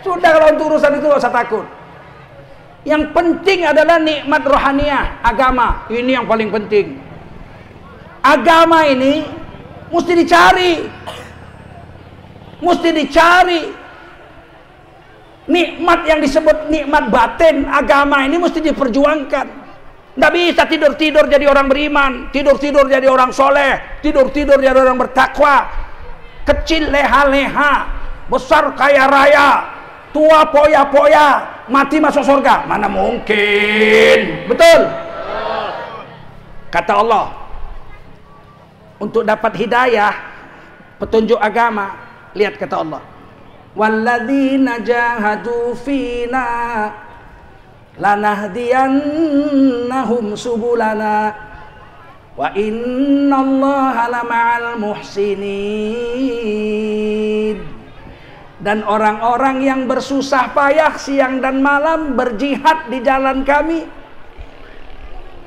Sudah, kalau untuk urusan itu enggak usah takut. Yang penting adalah nikmat rohaniah, agama. Ini yang paling penting. Agama ini mesti dicari. Mesti dicari. Nikmat yang disebut nikmat batin, agama ini mesti diperjuangkan. Nggak bisa tidur-tidur jadi orang beriman, tidur-tidur jadi orang soleh, tidur-tidur jadi orang bertakwa. Kecil leha-leha, besar kaya raya, tua poya-poya, mati masuk surga. Mana mungkin? Betul? Kata Allah, untuk dapat hidayah, petunjuk agama, lihat kata Allah, walladzina jahadu fina lanahdiyannahum subulana wa innallaha lama'al muhsinin. Dan orang-orang yang bersusah payah siang dan malam berjihad di jalan kami,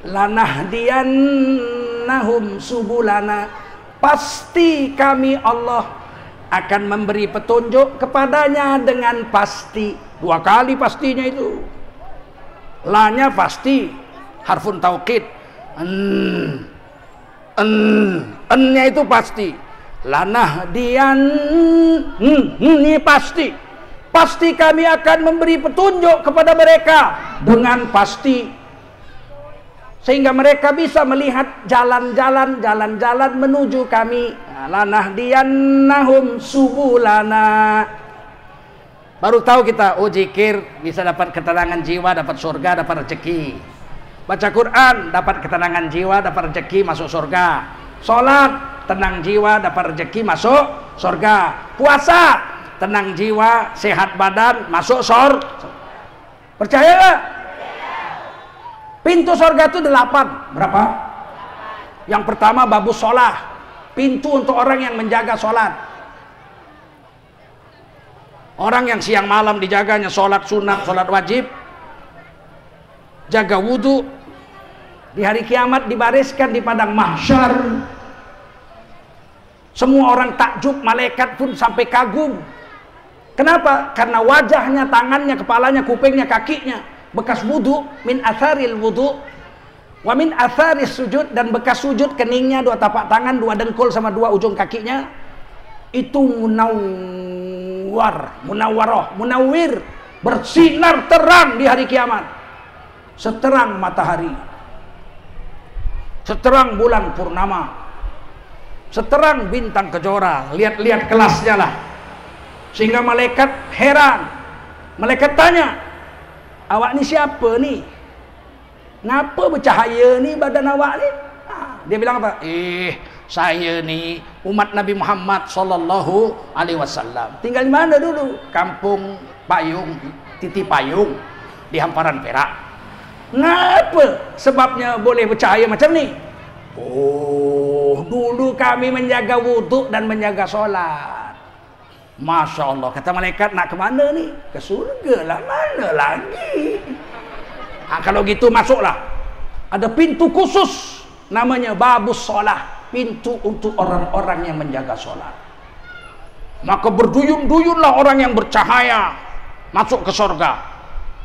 lanahdiyannahum subulana, pasti kami Allah akan memberi petunjuk kepadanya dengan pasti. 2 kali pastinya itu. La-nya pasti, harfun taukid. En-nya itu pasti. Lanahdiyan, ini pasti. Pasti kami akan memberi petunjuk kepada mereka dengan pasti, sehingga mereka bisa melihat jalan-jalan menuju kami. Lanahdiyannahum subulana. Baru tahu kita, oh zikir bisa dapat ketenangan jiwa, dapat surga, dapat rezeki. Baca Quran dapat ketenangan jiwa, dapat rezeki, masuk surga. Salat tenang jiwa, dapat rezeki, masuk surga. Puasa tenang jiwa, sehat badan, masuk surga. Percaya nggak? Pintu surga itu 8. Berapa? Yang pertama babus sholat, pintu untuk orang yang menjaga sholat. Orang yang siang malam dijaganya sholat sunat, sholat wajib, jaga wudhu, di hari kiamat dibariskan di padang mahsyar. Semua orang takjub, malaikat pun sampai kagum. Kenapa? Karena wajahnya, tangannya, kepalanya, kupingnya, kakinya bekas wudhu, min atharil wudhu wa min atharis sujud, dan bekas sujud keningnya, 2 tapak tangan, 2 dengkul sama 2 ujung kakinya itu munawwarah, munawwir, bersinar terang di hari kiamat, seterang matahari, seterang bulan purnama, seterang bintang kejora. Lihat kelasnya lah, sehingga malaikat heran. Malaikat tanya, awak ni siapa ni? Ngapa bercahaya ni badan awak ni? Dia bilang apa? Saya ni umat Nabi Muhammad sallallahu alaihi wasallam. Tinggal di mana dulu? Kampung Payung, Titi Payung. di hamparan Perak. Ngapa sebabnya boleh bercahaya macam ni? Oh, dulu kami menjaga wudhu dan menjaga solat. Masya Allah, kata malaikat, nak ke mana ni? Ke surga lah, mana lagi? Kalau gitu masuklah. Ada pintu khusus namanya babus solah, pintu untuk orang-orang yang menjaga solat. Maka berduyun-duyunlah orang yang bercahaya masuk ke surga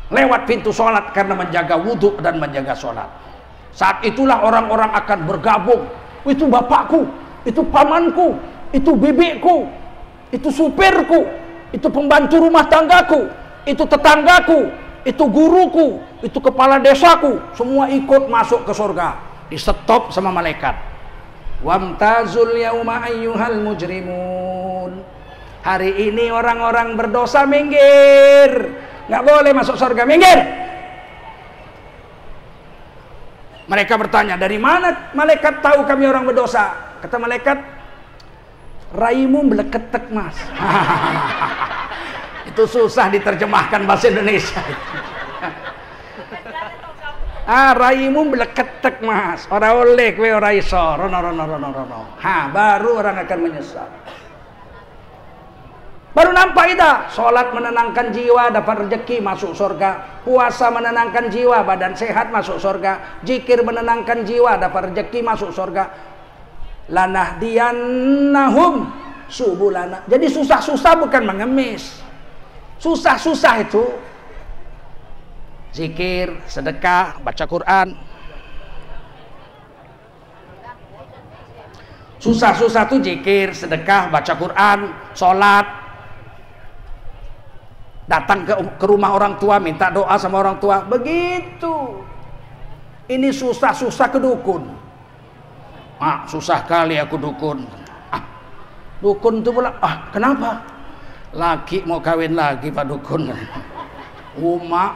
lewat pintu solat karena menjaga wudhu dan menjaga solat. Saat itulah orang-orang akan bergabung. Itu bapakku, itu pamanku, itu bibikku, itu supirku, itu pembantu rumah tanggaku, itu tetanggaku, itu guruku, itu kepala desaku, semua ikut masuk ke surga. Di stop sama malaikat. Wamtazul yauma ayyuhal mujrimun. Hari ini orang-orang berdosa minggir, nggak boleh masuk surga, minggir. Mereka bertanya, dari mana malaikat tahu kami orang berdosa? Kata malaikat, raimu meleketek mas. Itu susah diterjemahkan bahasa Indonesia. Raimu meleketek mas. Orang oleh kue orang iso. Rono. Baru orang akan menyesal. Baru nampak kita, sholat menenangkan jiwa, dapat rezeki, masuk surga. Puasa menenangkan jiwa, badan sehat, masuk surga. Zikir menenangkan jiwa, dapat rezeki, masuk surga. Lanahdiyannahum subulana. Jadi susah-susah bukan mengemis. Susah-susah itu zikir, sedekah, baca Quran. Susah-susah itu zikir, sedekah, baca Quran, sholat. Datang ke rumah orang tua, minta doa sama orang tua. Begitu. Ini susah-susah ke dukun. Susah kali aku dukun. Dukun itu pula, kenapa? Laki mau kawin lagi Pak Dukun. Mak,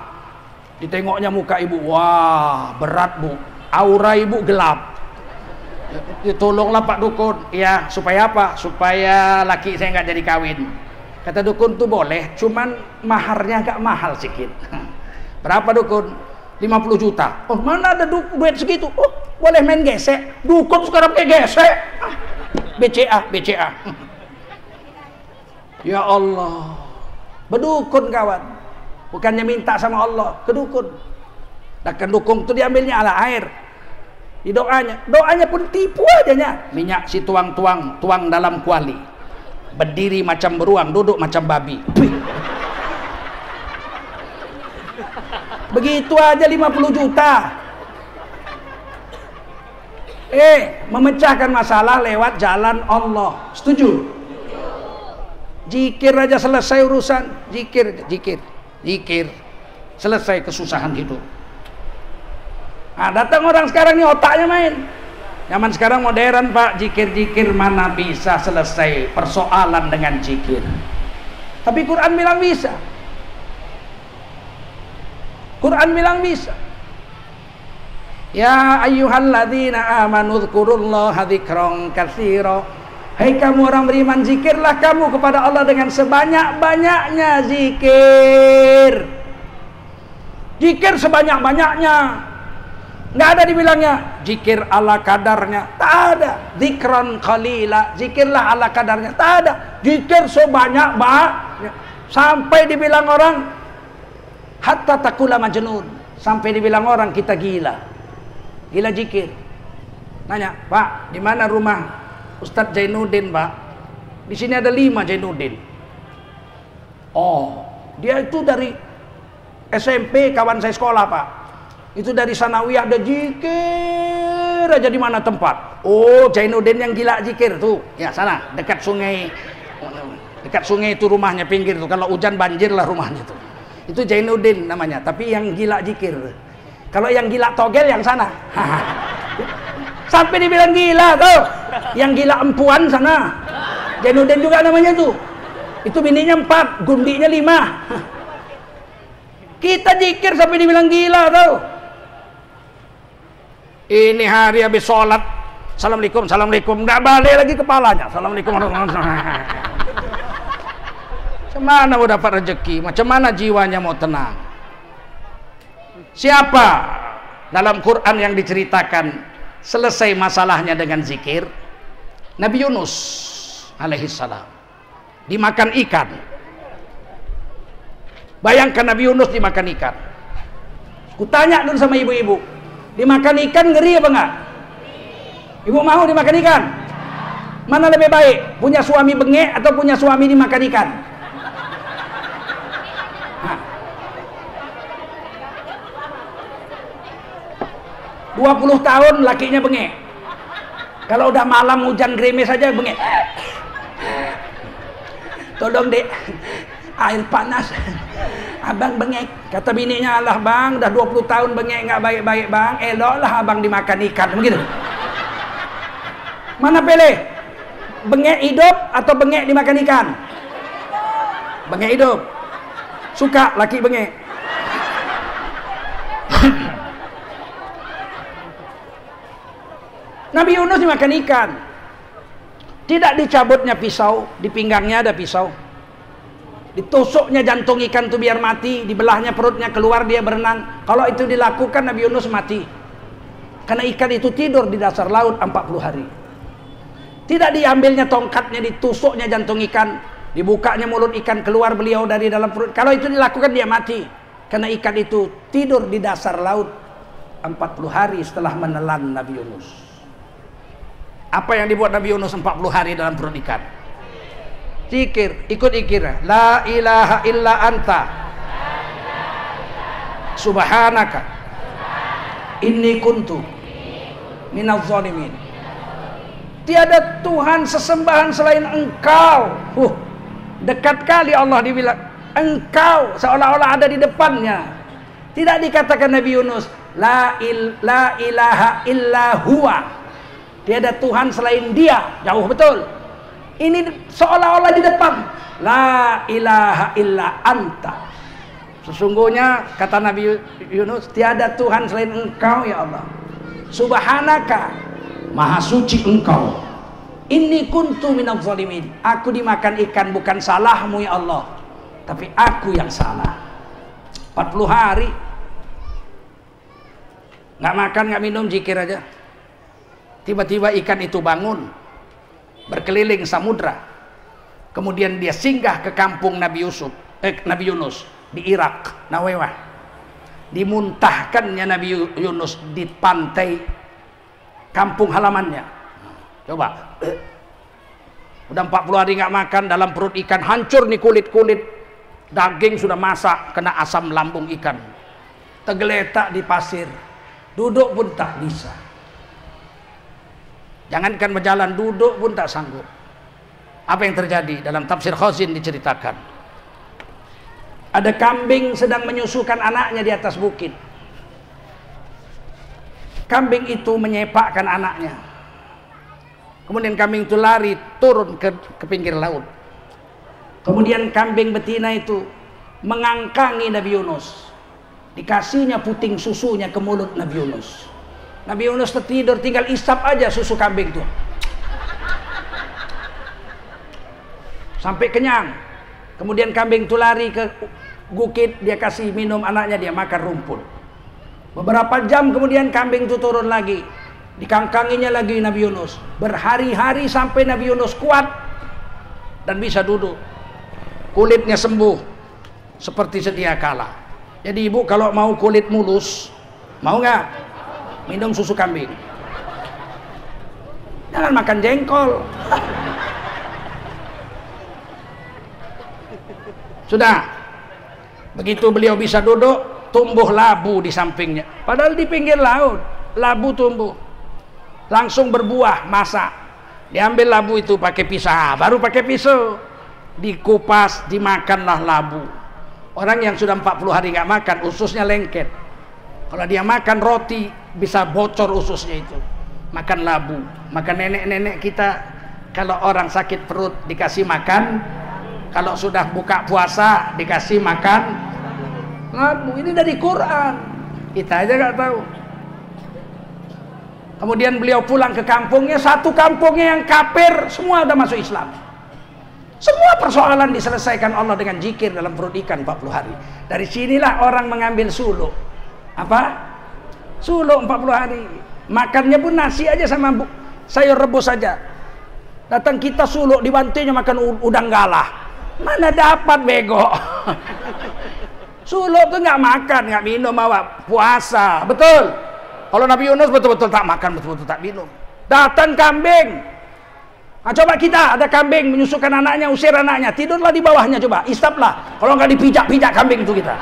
ditengoknya muka ibu, wah berat bu, aura ibu gelap. Tolonglah Pak Dukun. Ya, supaya apa? Supaya laki saya nggak jadi kawin. Kata dukun tuh boleh, cuman maharnya agak mahal sedikit. Berapa dukun? 50 juta. Oh, mana ada duit segitu? Oh, boleh main gesek. Dukun sekarang kayak gesek. BCA. Ya Allah. Berdukun kawan. Bukannya minta sama Allah, ke dukun. Dan dukun itu diambilnya ala air. Di doanya pun tipu adanya. Minyak si tuang dalam kuali. Berdiri macam beruang, duduk macam babi. Begitu aja 50 juta. Memecahkan masalah lewat jalan Allah. Setuju? Zikir aja selesai urusan. Zikir. Selesai kesusahan hidup. Datang orang sekarang nih otaknya main. Zaman sekarang modern Pak, zikir mana bisa selesai persoalan dengan zikir. Tapi Quran bilang bisa. Ya ayyuhalladzina amanu dzkurullaha dzikran katsira. Hai kamu orang beriman, zikirlah kamu kepada Allah dengan sebanyak-banyaknya zikir. Zikir sebanyak-banyaknya. Nggak ada dibilangnya zikir ala kadarnya, tak ada. Zikran qalila, zikirlah ala kadarnya, tak ada. Zikir sebanyak sampai dibilang orang hatta takula majnun, sampai dibilang orang kita gila zikir. Nanya, Pak, di mana rumah Ustadz Zainuddin, Pak? Di sini ada 5 Zainuddin. Oh, dia itu dari SMP kawan saya sekolah, Pak. Itu dari sanawiyah ada zikir aja di mana tempat. Oh, Zainuddin yang gila zikir tuh. Ya, sana, dekat sungai. Dekat sungai itu rumahnya, pinggir tuh. Kalau hujan banjir lah rumahnya tuh. Itu Zainuddin namanya, tapi yang gila zikir. Kalau yang gila togel yang sana. Sampai dibilang gila tuh. Yang gila empuan sana. Zainuddin juga namanya tuh. Itu bininya 4, gundinya 5. Kita zikir sampai dibilang gila tuh. Ini hari habis sholat, assalamualaikum, nggak balik lagi kepalanya. Assalamualaikum warahmatullahi wabarakatuh. Macam mana mau dapat rezeki? Macam mana jiwanya mau tenang? Siapa dalam Quran yang diceritakan selesai masalahnya dengan zikir? Nabi Yunus alaihissalam dimakan ikan. Bayangkan Nabi Yunus dimakan ikan. Kutanya dulu sama ibu-ibu, dimakan ikan ngeri apa enggak? Ibu mau dimakan ikan? Mana lebih baik? Punya suami bengek atau punya suami dimakan ikan? Nah. 20 tahun lakinya bengek. Kalau udah malam hujan gerimis saja bengek. Tolong dek, air panas. Abang bengek. Kata bininya, alah bang, udah 20 tahun bengek nggak baik-baik bang. Eloklah abang dimakan ikan. Begitu. Mana pilih? Bengek hidup atau bengek dimakan ikan? Bengek hidup. Suka laki bengek. Nabi Yunus dimakan ikan. Tidak dicabutnya pisau, di pinggangnya ada pisau. Ditusuknya jantung ikan itu biar mati, dibelahnya perutnya keluar dia berenang. Kalau itu dilakukan Nabi Yunus mati. Karena ikan itu tidur di dasar laut 40 hari. Tidak diambilnya tongkatnya, ditusuknya jantung ikan, dibukanya mulut ikan, keluar beliau dari dalam perut. Kalau itu dilakukan dia mati. Karena ikan itu tidur di dasar laut 40 hari setelah menelan Nabi Yunus. Apa yang dibuat Nabi Yunus 40 hari dalam perut ikan? Zikir, ikut zikir. La ilaha illa anta subhanaka inni kuntu minaz zalimin. Tiada Tuhan sesembahan selain engkau. Dekat kali Allah dibilang engkau, seolah-olah ada di depannya. Tidak dikatakan Nabi Yunus la ilaha illa huwa. Tiada Tuhan selain dia. Jauh betul. Ini seolah-olah di depan. La ilaha illa anta. Sesungguhnya kata Nabi Yunus, tiada Tuhan selain engkau ya Allah. Subhanaka, maha suci engkau. Inni kuntu minaz zalimin. Aku dimakan ikan bukan salahmu ya Allah, tapi aku yang salah. 40 hari nggak makan nggak minum, zikir aja. Tiba-tiba ikan itu bangun, berkeliling samudra. Kemudian dia singgah ke kampung Nabi Yunus di Irak, Nawewah. Dimuntahkannya Nabi Yunus di pantai kampung halamannya. Coba, udah 40 hari nggak makan, dalam perut ikan hancur nih kulit-kulit, daging sudah masak, kena asam lambung ikan. Tergeletak di pasir, duduk pun tak bisa. Jangankan berjalan, duduk pun tak sanggup. Apa yang terjadi? Dalam tafsir Khazin diceritakan, ada kambing sedang menyusukan anaknya di atas bukit. Kambing itu menyepakkan anaknya. Kemudian kambing itu lari turun ke pinggir laut. Kemudian kambing betina itu mengangkangi Nabi Yunus. Dikasihnya puting susunya ke mulut Nabi Yunus. Nabi Yunus tertidur, tinggal isap aja susu kambing itu. Sampai kenyang. Kemudian kambing itu lari ke bukit, dia kasih minum anaknya, dia makan rumput. Beberapa jam kemudian kambing itu turun lagi, dikangkanginya lagi Nabi Yunus. Berhari-hari sampai Nabi Yunus kuat dan bisa duduk, kulitnya sembuh seperti sedia kala. Jadi ibu kalau mau kulit mulus, mau nggak minum susu kambing? Jangan makan jengkol. Sudah begitu beliau bisa duduk, tumbuh labu di sampingnya. Padahal di pinggir laut labu tumbuh, langsung berbuah, masak. Diambil labu itu pakai pisau, baru pakai pisau, dikupas, dimakanlah labu. Orang yang sudah 40 hari nggak makan, ususnya lengket. Kalau dia makan roti bisa bocor ususnya itu. Makan labu. Makan nenek-nenek kita kalau orang sakit perut dikasih makan, kalau sudah buka puasa dikasih makan labu. Ini dari Quran, kita aja nggak tahu. Kemudian beliau pulang ke kampungnya, satu kampungnya yang kafir semua udah masuk Islam. Semua persoalan diselesaikan Allah dengan zikir dalam perut ikan 40 hari. Dari sinilah orang mengambil suluk. Apa? Suluk 40 hari. Makannya pun nasi aja sama sayur rebus saja. Datang kita suluk dibantunya makan udang galah. Mana dapat bego. Suluk tuh nggak makan, nggak minum, awak puasa. Betul. Kalau Nabi Yunus betul-betul tak makan, betul-betul tak minum. Datang kambing. Nah, coba kita ada kambing menyusukan anaknya, usir anaknya, tidurlah di bawahnya, coba istaplah. Kalau nggak dipijak-pijak kambing itu kita.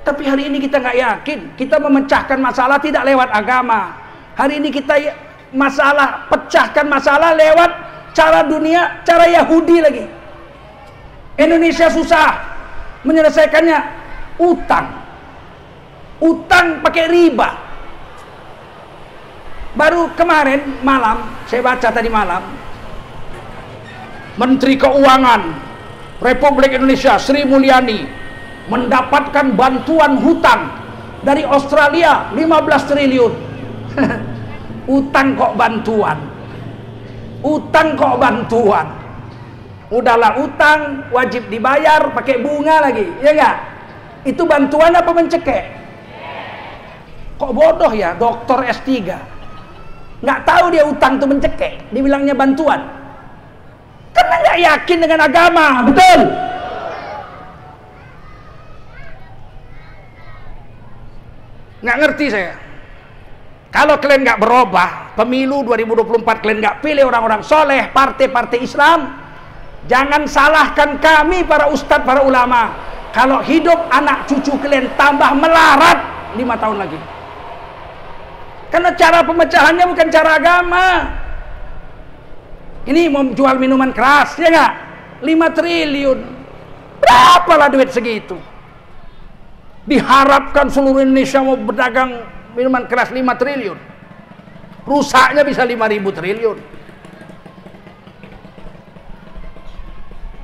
Tapi hari ini kita nggak yakin. Kita memecahkan masalah tidak lewat agama. Hari ini kita pecahkan masalah lewat cara dunia, cara Yahudi lagi. Indonesia susah menyelesaikannya, utang pakai riba. Baru kemarin malam, saya baca tadi malam, Menteri Keuangan Republik Indonesia Sri Mulyani mendapatkan bantuan hutang dari Australia 15 triliun. Utang kok bantuan. Udahlah utang wajib dibayar pakai bunga lagi, ya enggak? Itu bantuan apa mencekik? Kok bodoh ya doktor S3. Nggak tahu dia utang itu mencekik, dibilangnya bantuan. Karena nggak yakin dengan agama, betul? Nggak ngerti saya. Kalau kalian nggak berubah, pemilu 2024 kalian nggak pilih orang-orang soleh, partai-partai Islam, jangan salahkan kami para ustadz, para ulama. Kalau hidup anak cucu kalian tambah melarat 5 tahun lagi. Karena cara pemecahannya bukan cara agama. Ini mau jual minuman keras, ya nggak? 5 triliun. Berapalah duit segitu? Diharapkan seluruh Indonesia mau berdagang minuman keras 5 triliun. Rusaknya bisa 5.000 triliun.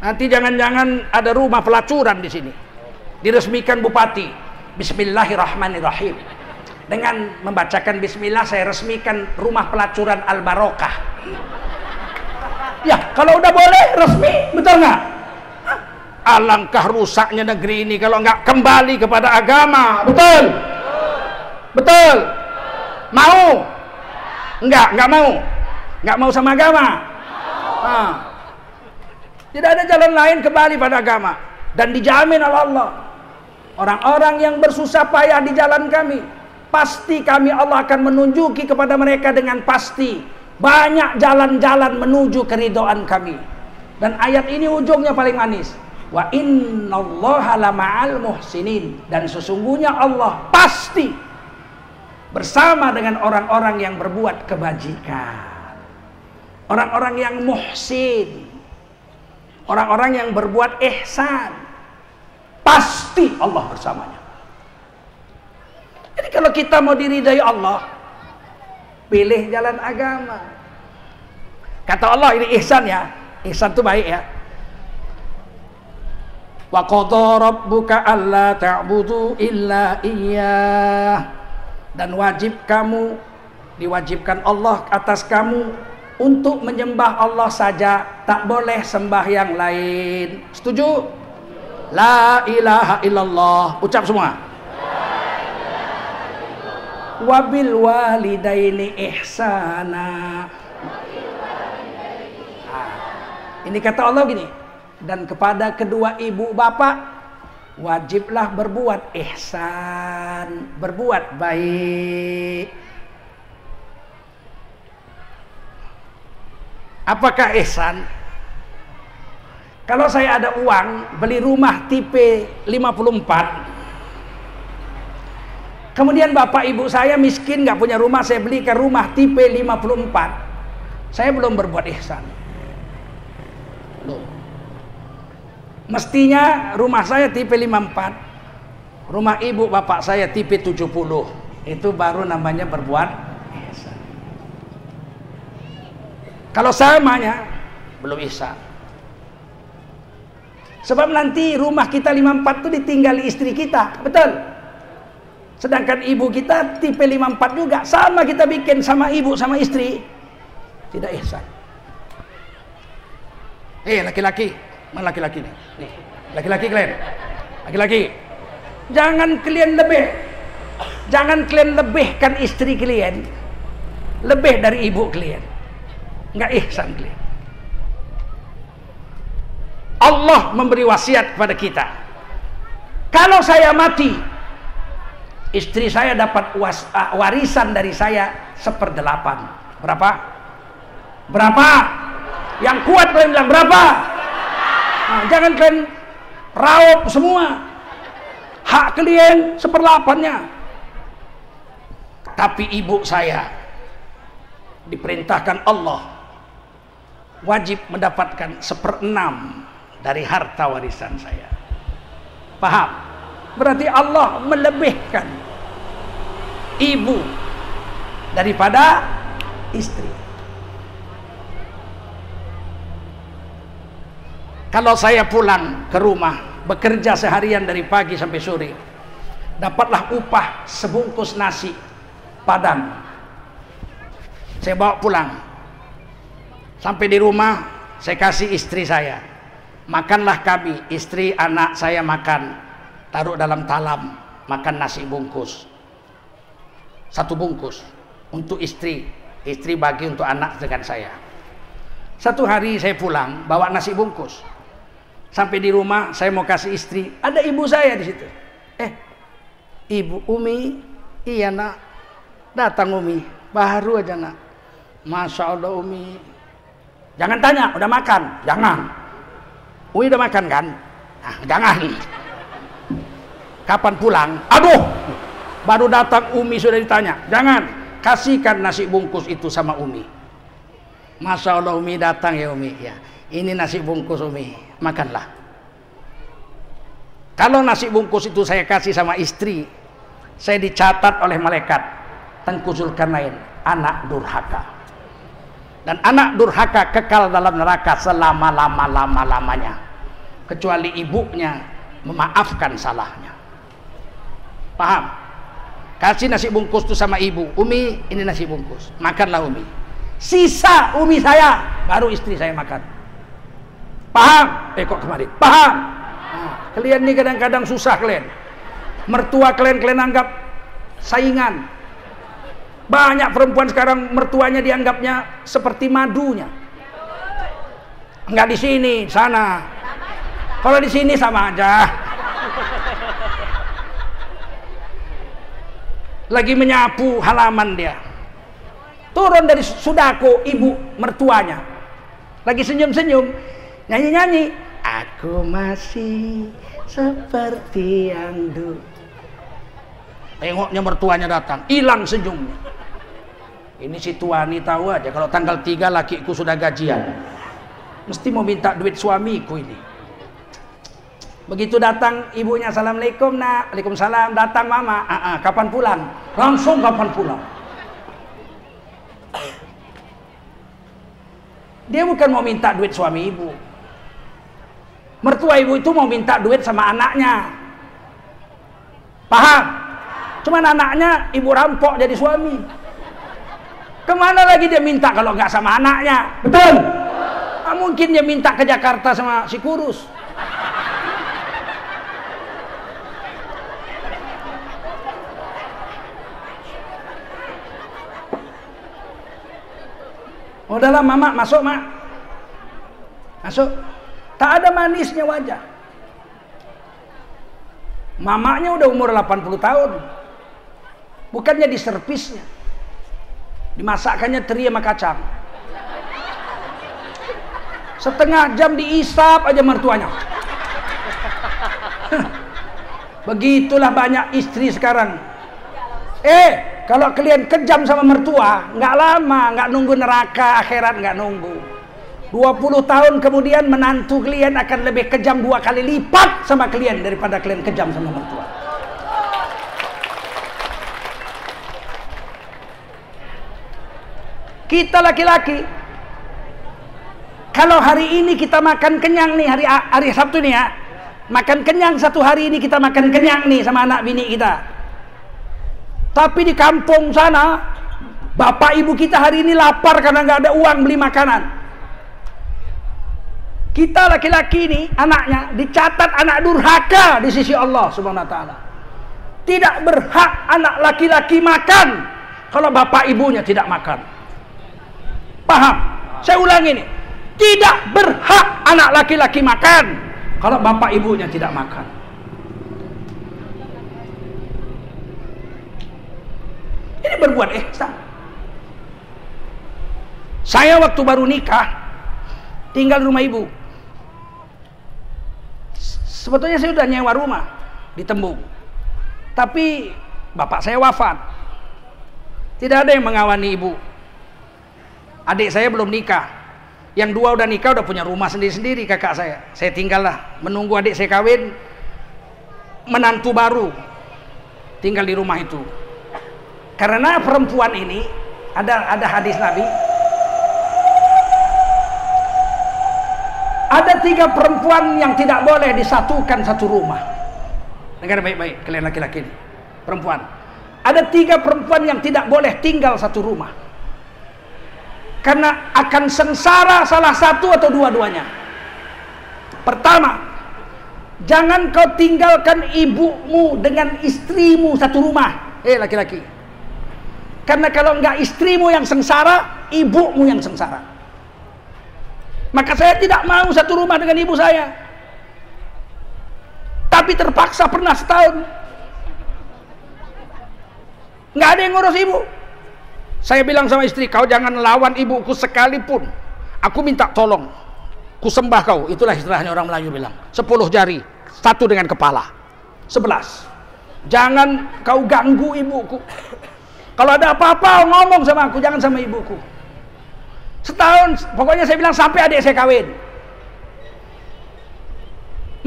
Nanti jangan-jangan ada rumah pelacuran di sini. Diresmikan bupati. Bismillahirrahmanirrahim. Dengan membacakan bismillah saya resmikan rumah pelacuran Al-Barokah. Ya, kalau udah boleh resmi, betul nggak? Alangkah rusaknya negeri ini kalau nggak kembali kepada agama. Betul? Betul? Mau? Nggak mau. Nggak mau sama agama. Nah, tidak ada jalan lain kembali pada agama. Dan dijamin oleh Allah, orang-orang yang bersusah payah di jalan kami, pasti kami Allah akan menunjuki kepada mereka dengan pasti banyak jalan-jalan menuju keridhaan kami. Dan ayat ini ujungnya paling manis. Wa innallaha lama'al muhsinin. Dan sesungguhnya Allah pasti bersama dengan orang-orang yang berbuat kebajikan. Orang-orang yang muhsin. Orang-orang yang berbuat ihsan. Pasti Allah bersamanya. Jadi kalau kita mau diridai Allah, pilih jalan agama. Kata Allah ini ihsan ya. Ihsan itu baik ya. Wa qadha rabbuka alla ta'budu illa iyyah. Dan diwajibkan Allah atas kamu untuk menyembah Allah saja, tak boleh sembah yang lain. Setuju? La ilaha illallah. Ucap semua. Wabil walidaini ihsana. Ini kata Allah gini, dan kepada kedua ibu bapak wajiblah berbuat ihsan, berbuat baik. Apakah ihsan? Kalau saya ada uang beli rumah tipe 54, kemudian bapak ibu saya miskin nggak punya rumah, saya belikan rumah tipe 54, saya belum berbuat ihsan. Loh. Mestinya rumah saya tipe 54, rumah ibu bapak saya tipe 70, itu baru namanya berbuat ihsan. Kalau samanya belum ihsan. Sebab nanti rumah kita 54 itu ditinggali istri kita, betul? Sedangkan ibu kita tipe 54 juga, sama kita bikin sama ibu sama istri, tidak ihsan. Laki-laki, mana laki-laki nih? Nih, laki-laki kalian, laki-laki, Jangan kalian lebihkan istri kalian lebih dari ibu kalian. Nggak ihsan kalian. Allah memberi wasiat kepada kita, kalau saya mati, istri saya dapat warisan dari saya 1/8. Berapa? Yang kuat kalian bilang berapa? Nah, jangan kalian raup semua. Hak kalian 1/8-nya. Tapi ibu saya diperintahkan Allah wajib mendapatkan 1/6 dari harta warisan saya. Paham? Berarti Allah melebihkan ibu daripada istri. Kalau saya pulang ke rumah, bekerja seharian dari pagi sampai sore, dapatlah upah sebungkus nasi padang, saya bawa pulang. Sampai di rumah, saya kasih istri saya, makanlah kami, istri anak saya makan, taruh dalam talam, makan nasi bungkus, 1 bungkus untuk istri bagi untuk anak dengan saya. Satu hari saya pulang bawa nasi bungkus, sampai di rumah saya mau kasih istri, ada ibu saya di situ. Ibu Umi, iya nak, datang Umi, baru aja nak. Masya Allah Umi, jangan tanya udah makan, jangan. Umi udah makan kan? Nah, jangan. Kapan pulang? Aduh, baru datang Umi sudah ditanya. Jangan, kasihkan nasi bungkus itu sama Umi. Masya Allah Umi datang ya Umi, ya. Ini nasi bungkus Umi, makanlah. Kalau nasi bungkus itu saya kasih sama istri, saya dicatat oleh malaikat Tengku Zulkarnain, anak durhaka. Dan anak durhaka kekal dalam neraka selama-lamanya, kecuali ibunya memaafkan salahnya. Paham? Kasih nasi bungkus itu sama ibu, Umi ini nasi bungkus, makanlah Umi. Sisa Umi saya, baru istri saya makan. Paham? Kok kemarin? Paham? Nah, kalian ini kadang-kadang susah kalian. Mertua kalian anggap saingan. Banyak perempuan sekarang mertuanya dianggapnya seperti madunya. Enggak di sini, sana. Kalau di sini sama aja. Lagi menyapu halaman dia, turun dari sudako ibu mertuanya, lagi senyum-senyum, nyanyi-nyanyi, aku masih seperti yang dulu. Tengoknya mertuanya datang, hilang senyumnya. Ini si tuani tahu aja kalau tanggal 3 lakiku sudah gajian, mesti mau minta duit suamiku ini. Begitu datang ibunya, assalamualaikum nak, waalaikumsalam, datang mama, kapan pulang? Langsung kapan pulang? Dia bukan mau minta duit suami ibu. Mertua ibu itu mau minta duit sama anaknya. Paham? Cuman anaknya ibu rampok jadi suami. Kemana lagi dia minta kalau nggak sama anaknya? Betul? Mungkin dia minta ke Jakarta sama si kurus. Udahlah mama, masuk mak, masuk. Tak ada manisnya wajah. Mamanya udah umur 80 tahun. Bukannya diservisnya, dimasakkannya teri sama kacang. Setengah jam diisap aja mertuanya. Begitulah banyak istri sekarang. Kalau kalian kejam sama mertua, nggak lama, nggak nunggu neraka akhirat, nggak nunggu. 20 tahun kemudian menantu kalian akan lebih kejam 2 kali lipat sama kalian daripada kalian kejam sama mertua. Kita laki-laki, kalau hari ini kita makan kenyang nih, hari Sabtu nih ya, makan kenyang satu hari ini kita makan kenyang nih sama anak bini kita. Tapi di kampung sana, bapak ibu kita hari ini lapar karena nggak ada uang beli makanan. Kita laki-laki ini, anaknya dicatat anak durhaka di sisi Allah Subhanahu wa Ta'ala. Tidak berhak anak laki-laki makan kalau bapak ibunya tidak makan. Paham? Saya ulangi nih. Tidak berhak anak laki-laki makan kalau bapak ibunya tidak makan. Ini berbuat ihsan. Saya waktu baru nikah tinggal di rumah ibu. Sebetulnya saya sudah nyewa rumah di Tembung, tapi bapak saya wafat. Tidak ada yang mengawani ibu. Adik saya belum nikah, yang dua udah nikah, udah punya rumah sendiri-sendiri. Kakak saya tinggal lah menunggu adik saya kawin. Menantu baru tinggal di rumah itu. Karena perempuan ini ada hadis Nabi, ada 3 perempuan yang tidak boleh disatukan satu rumah. Dengar baik-baik kalian laki-laki ini, perempuan. Ada 3 perempuan yang tidak boleh tinggal satu rumah, karena akan sengsara salah satu atau dua-duanya. Pertama, jangan kau tinggalkan ibumu dengan istrimu satu rumah. Laki-laki. Karena kalau enggak istrimu yang sengsara, ibumu yang sengsara. Maka saya tidak mau satu rumah dengan ibu saya. Tapi terpaksa pernah setahun. Nggak ada yang ngurus ibu. Saya bilang sama istri, kau jangan lawan ibuku sekalipun. Aku minta tolong. Ku sembah kau. Itulah istilahnya orang Melayu bilang. 10 jari, 1 dengan kepala. 11. Jangan kau ganggu ibuku. Kalau ada apa-apa ngomong sama aku, jangan sama ibuku. Setahun, pokoknya saya bilang sampai adik saya kawin.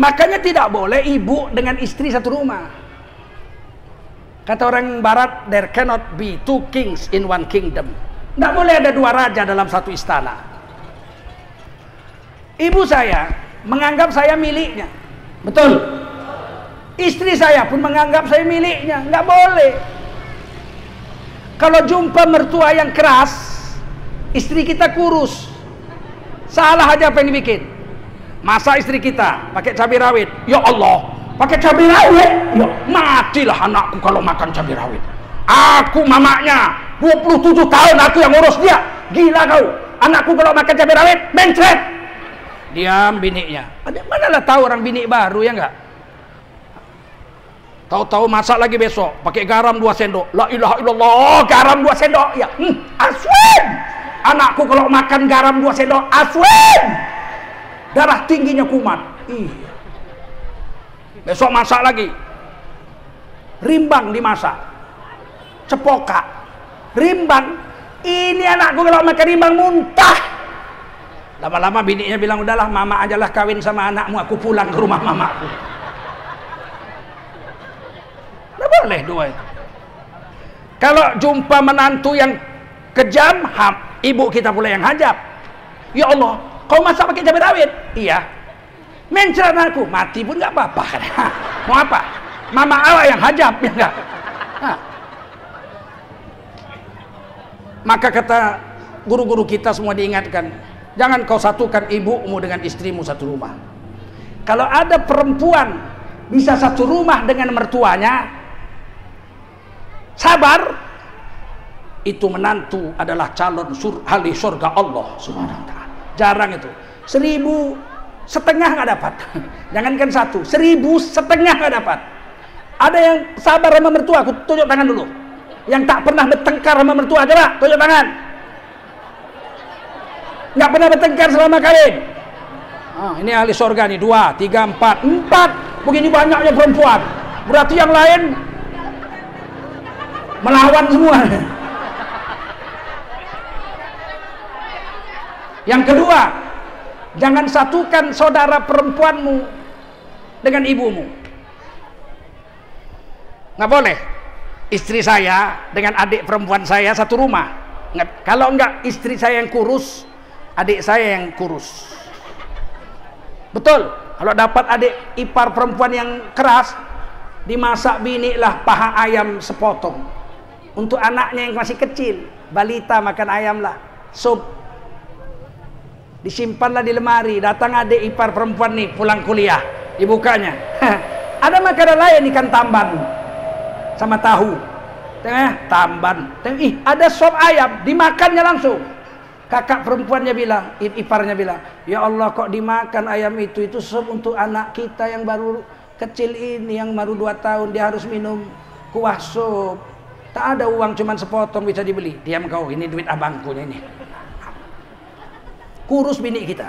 Makanya tidak boleh ibu dengan istri satu rumah. Kata orang barat, there cannot be 2 kings in 1 kingdom. Tidak boleh ada 2 raja dalam satu istana. Ibu saya menganggap saya miliknya. Betul? Istri saya pun menganggap saya miliknya. Nggak boleh. Kalau jumpa mertua yang keras, istri kita kurus. Salah aja apa yang dibikin. Masa istri kita pakai cabai rawit. Ya Allah, pakai cabai rawit. Ya, matilah anakku kalau makan cabai rawit. Aku mamanya, 27 tahun aku yang ngurus dia. Gila kau. Anakku kalau makan cabai rawit, mencret. Diam biniknya. Manalah tahu orang binik baru, ya enggak? Tahu-tahu masak lagi besok, pakai garam 2 sendok. La ilaha illallah, garam 2 sendok. Ya, aswin. Anakku kalau makan garam 2 sendok, aswin. Darah tingginya kumat. Besok masak lagi. Rimbang dimasak. Cepoka. Rimbang. Ini anakku kalau makan rimbang muntah. Lama-lama biniknya bilang, udahlah mama ajalah kawin sama anakmu, aku pulang ke rumah mamaku. Nggak boleh 2 itu. Kalau jumpa menantu yang kejam, ibu kita pula yang hajab. Ya Allah, kau masak pakai cabai rawit? Iya. Mencret aku, mati pun nggak apa-apa. Mau apa? Mama Allah yang hajab, ya enggak? Maka kata guru-guru kita semua diingatkan, jangan kau satukan ibumu dengan istrimu satu rumah. Kalau ada perempuan bisa satu rumah dengan mertuanya, sabar, itu menantu adalah calon ahli surga Allah Subhanahu wa ta'ala. Jarang itu. 1.500 nggak dapat. Jangankan 1, 1.500 nggak dapat. Ada yang sabar sama mertua, aku tunjuk tangan dulu. Yang tak pernah bertengkar sama mertua, coba tunjuk tangan. Nggak pernah bertengkar selama kawin. Ini ahli surga nih, 2, 3, 4. Begini banyaknya perempuan. Berarti yang lain melawan semua. Yang kedua, jangan satukan saudara perempuanmu dengan ibumu. Nggak boleh. Istri saya dengan adik perempuan saya satu rumah. Kalau enggak, istri saya yang kurus, adik saya yang kurus. Betul. Kalau dapat adik ipar perempuan yang keras, dimasak bini lah paha ayam sepotong. Untuk anaknya yang masih kecil, balita makan ayam lah, sup. Disimpanlah di lemari. Datang adik ipar perempuan nih pulang kuliah, dibukanya. Ada makanan lain, ikan tambang. sama tahu. Tamban. Ada sop ayam, dimakannya langsung. Kakak perempuannya bilang, iparnya bilang, ya Allah kok dimakan ayam itu sop untuk anak kita yang baru kecil ini, yang baru 2 tahun, dia harus minum kuah sop. Tak ada uang, cuman sepotong bisa dibeli. Diam kau, ini duit abangkunya ini. Kurus bini kita.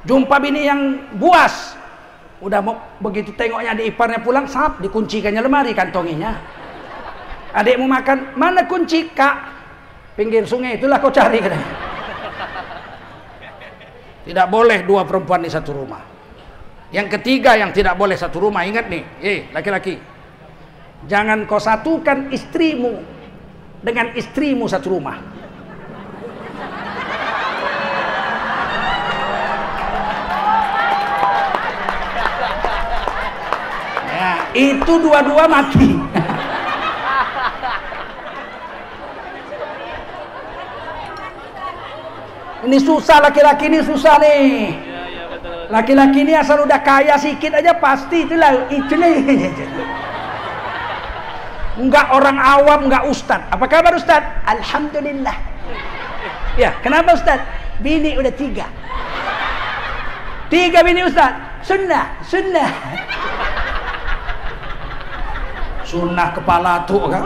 Jumpa bini yang buas. Udah mau begitu tengoknya adik iparnya pulang, dikuncikannya lemari kantonginya. Adik mau makan, mana kunci kak? Pinggir sungai itulah kau cari katanya. Tidak boleh 2 perempuan di satu rumah. Yang ketiga yang tidak boleh satu rumah, ingat nih, laki-laki, jangan kau satukan istrimu dengan istrimu satu rumah. Ya, itu dua-dua mati. Ini susah, laki-laki ini susah nih. Laki-laki ini asal udah kaya sedikit aja pasti itulah itu nih. Enggak orang awam, enggak ustad. Apa kabar ustad? Alhamdulillah. Ya, kenapa ustad? Bini udah 3. 3 bini ustad. Sunnah. Sunnah kepala tuh kan.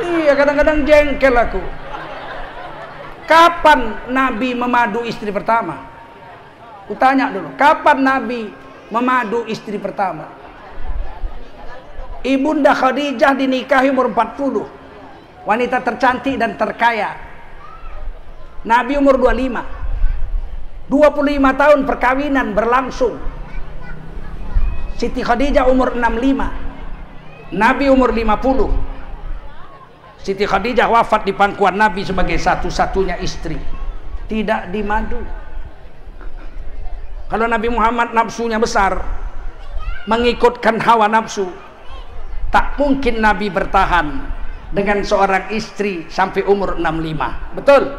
Iya, kadang-kadang jengkel aku. Kapan Nabi memadu istri pertama? Kutanya dulu, kapan Nabi memadu istri pertama? Ibunda Khadijah dinikahi umur 40. Wanita tercantik dan terkaya. Nabi umur 25. 25 tahun perkawinan berlangsung. Siti Khadijah umur 65. Nabi umur 50. Siti Khadijah wafat di pangkuan Nabi sebagai satu-satunya istri. Tidak dimadu. Kalau Nabi Muhammad nafsunya besar, mengikutkan hawa nafsu, tak mungkin Nabi bertahan dengan seorang istri sampai umur 65. Betul?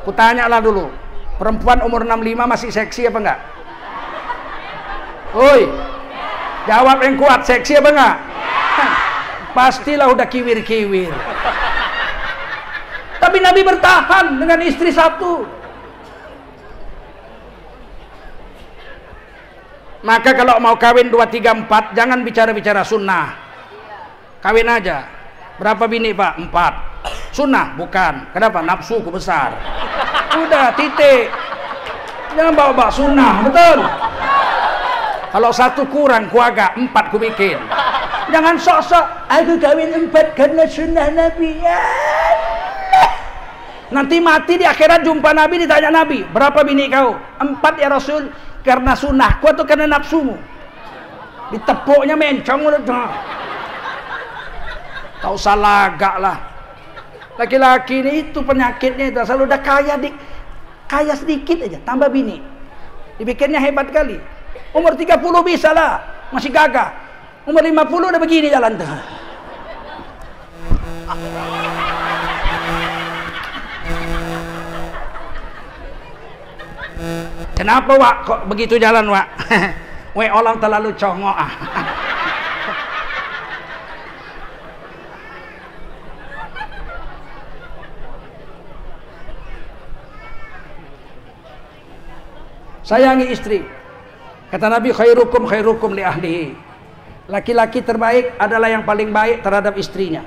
Kutanyalah dulu, perempuan umur 65 masih seksi apa enggak? Oi, jawab yang kuat, seksi apa enggak? Pastilah udah kiwir-kiwir. Tapi Nabi bertahan dengan istri 1. Maka kalau mau kawin 2, 3, 4, jangan bicara-bicara sunnah. Kawin aja. Berapa bini pak? 4. Sunnah? Bukan. Kenapa? Nafsuku besar. Udah, titik. Jangan bawa-bawa sunnah, betul? Kalau 1 kurang, ku agak 4 ku bikin. Jangan sok-sok, aku kawin 4 karena sunnah Nabi. Nanti mati di akhirat jumpa Nabi, ditanya Nabi, berapa bini kau? 4 ya Rasul, karena sunnahku atau karena nafsumu? Ditepuknya mencong. Tahu salah agak lah. Laki-laki ini itu penyakitnya itu, asal udah kaya sedikit aja, tambah bini. Dibikinnya hebat kali. Umur 30 bisa lah, masih gagah. Umur 50 udah begini jalan tuh. Kenapa Wak kok begitu jalan Wak? Weh orang terlalu congok ah. Sayangi istri. Kata Nabi, khairukum li ahlihi. Laki-laki terbaik adalah yang paling baik terhadap istrinya.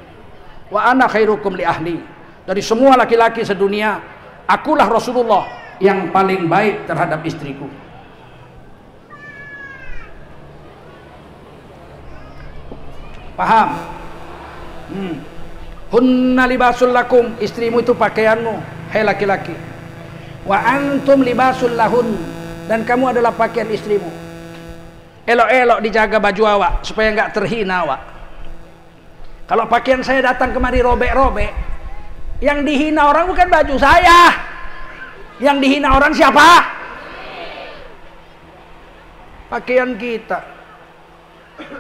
Wa ana khairukum li ahli. Dari semua laki-laki sedunia, akulah Rasulullah yang paling baik terhadap istriku. Paham? Hunna libasul lakum, istrimu itu pakaianmu, hai laki-laki. Wa antum libasul lahun, dan kamu adalah pakaian istrimu. Elok-elok dijaga baju awak supaya nggak terhina awak. Kalau pakaian saya datang kemari robek-robek, yang dihina orang bukan baju saya, yang dihina orang siapa? Pakaian kita.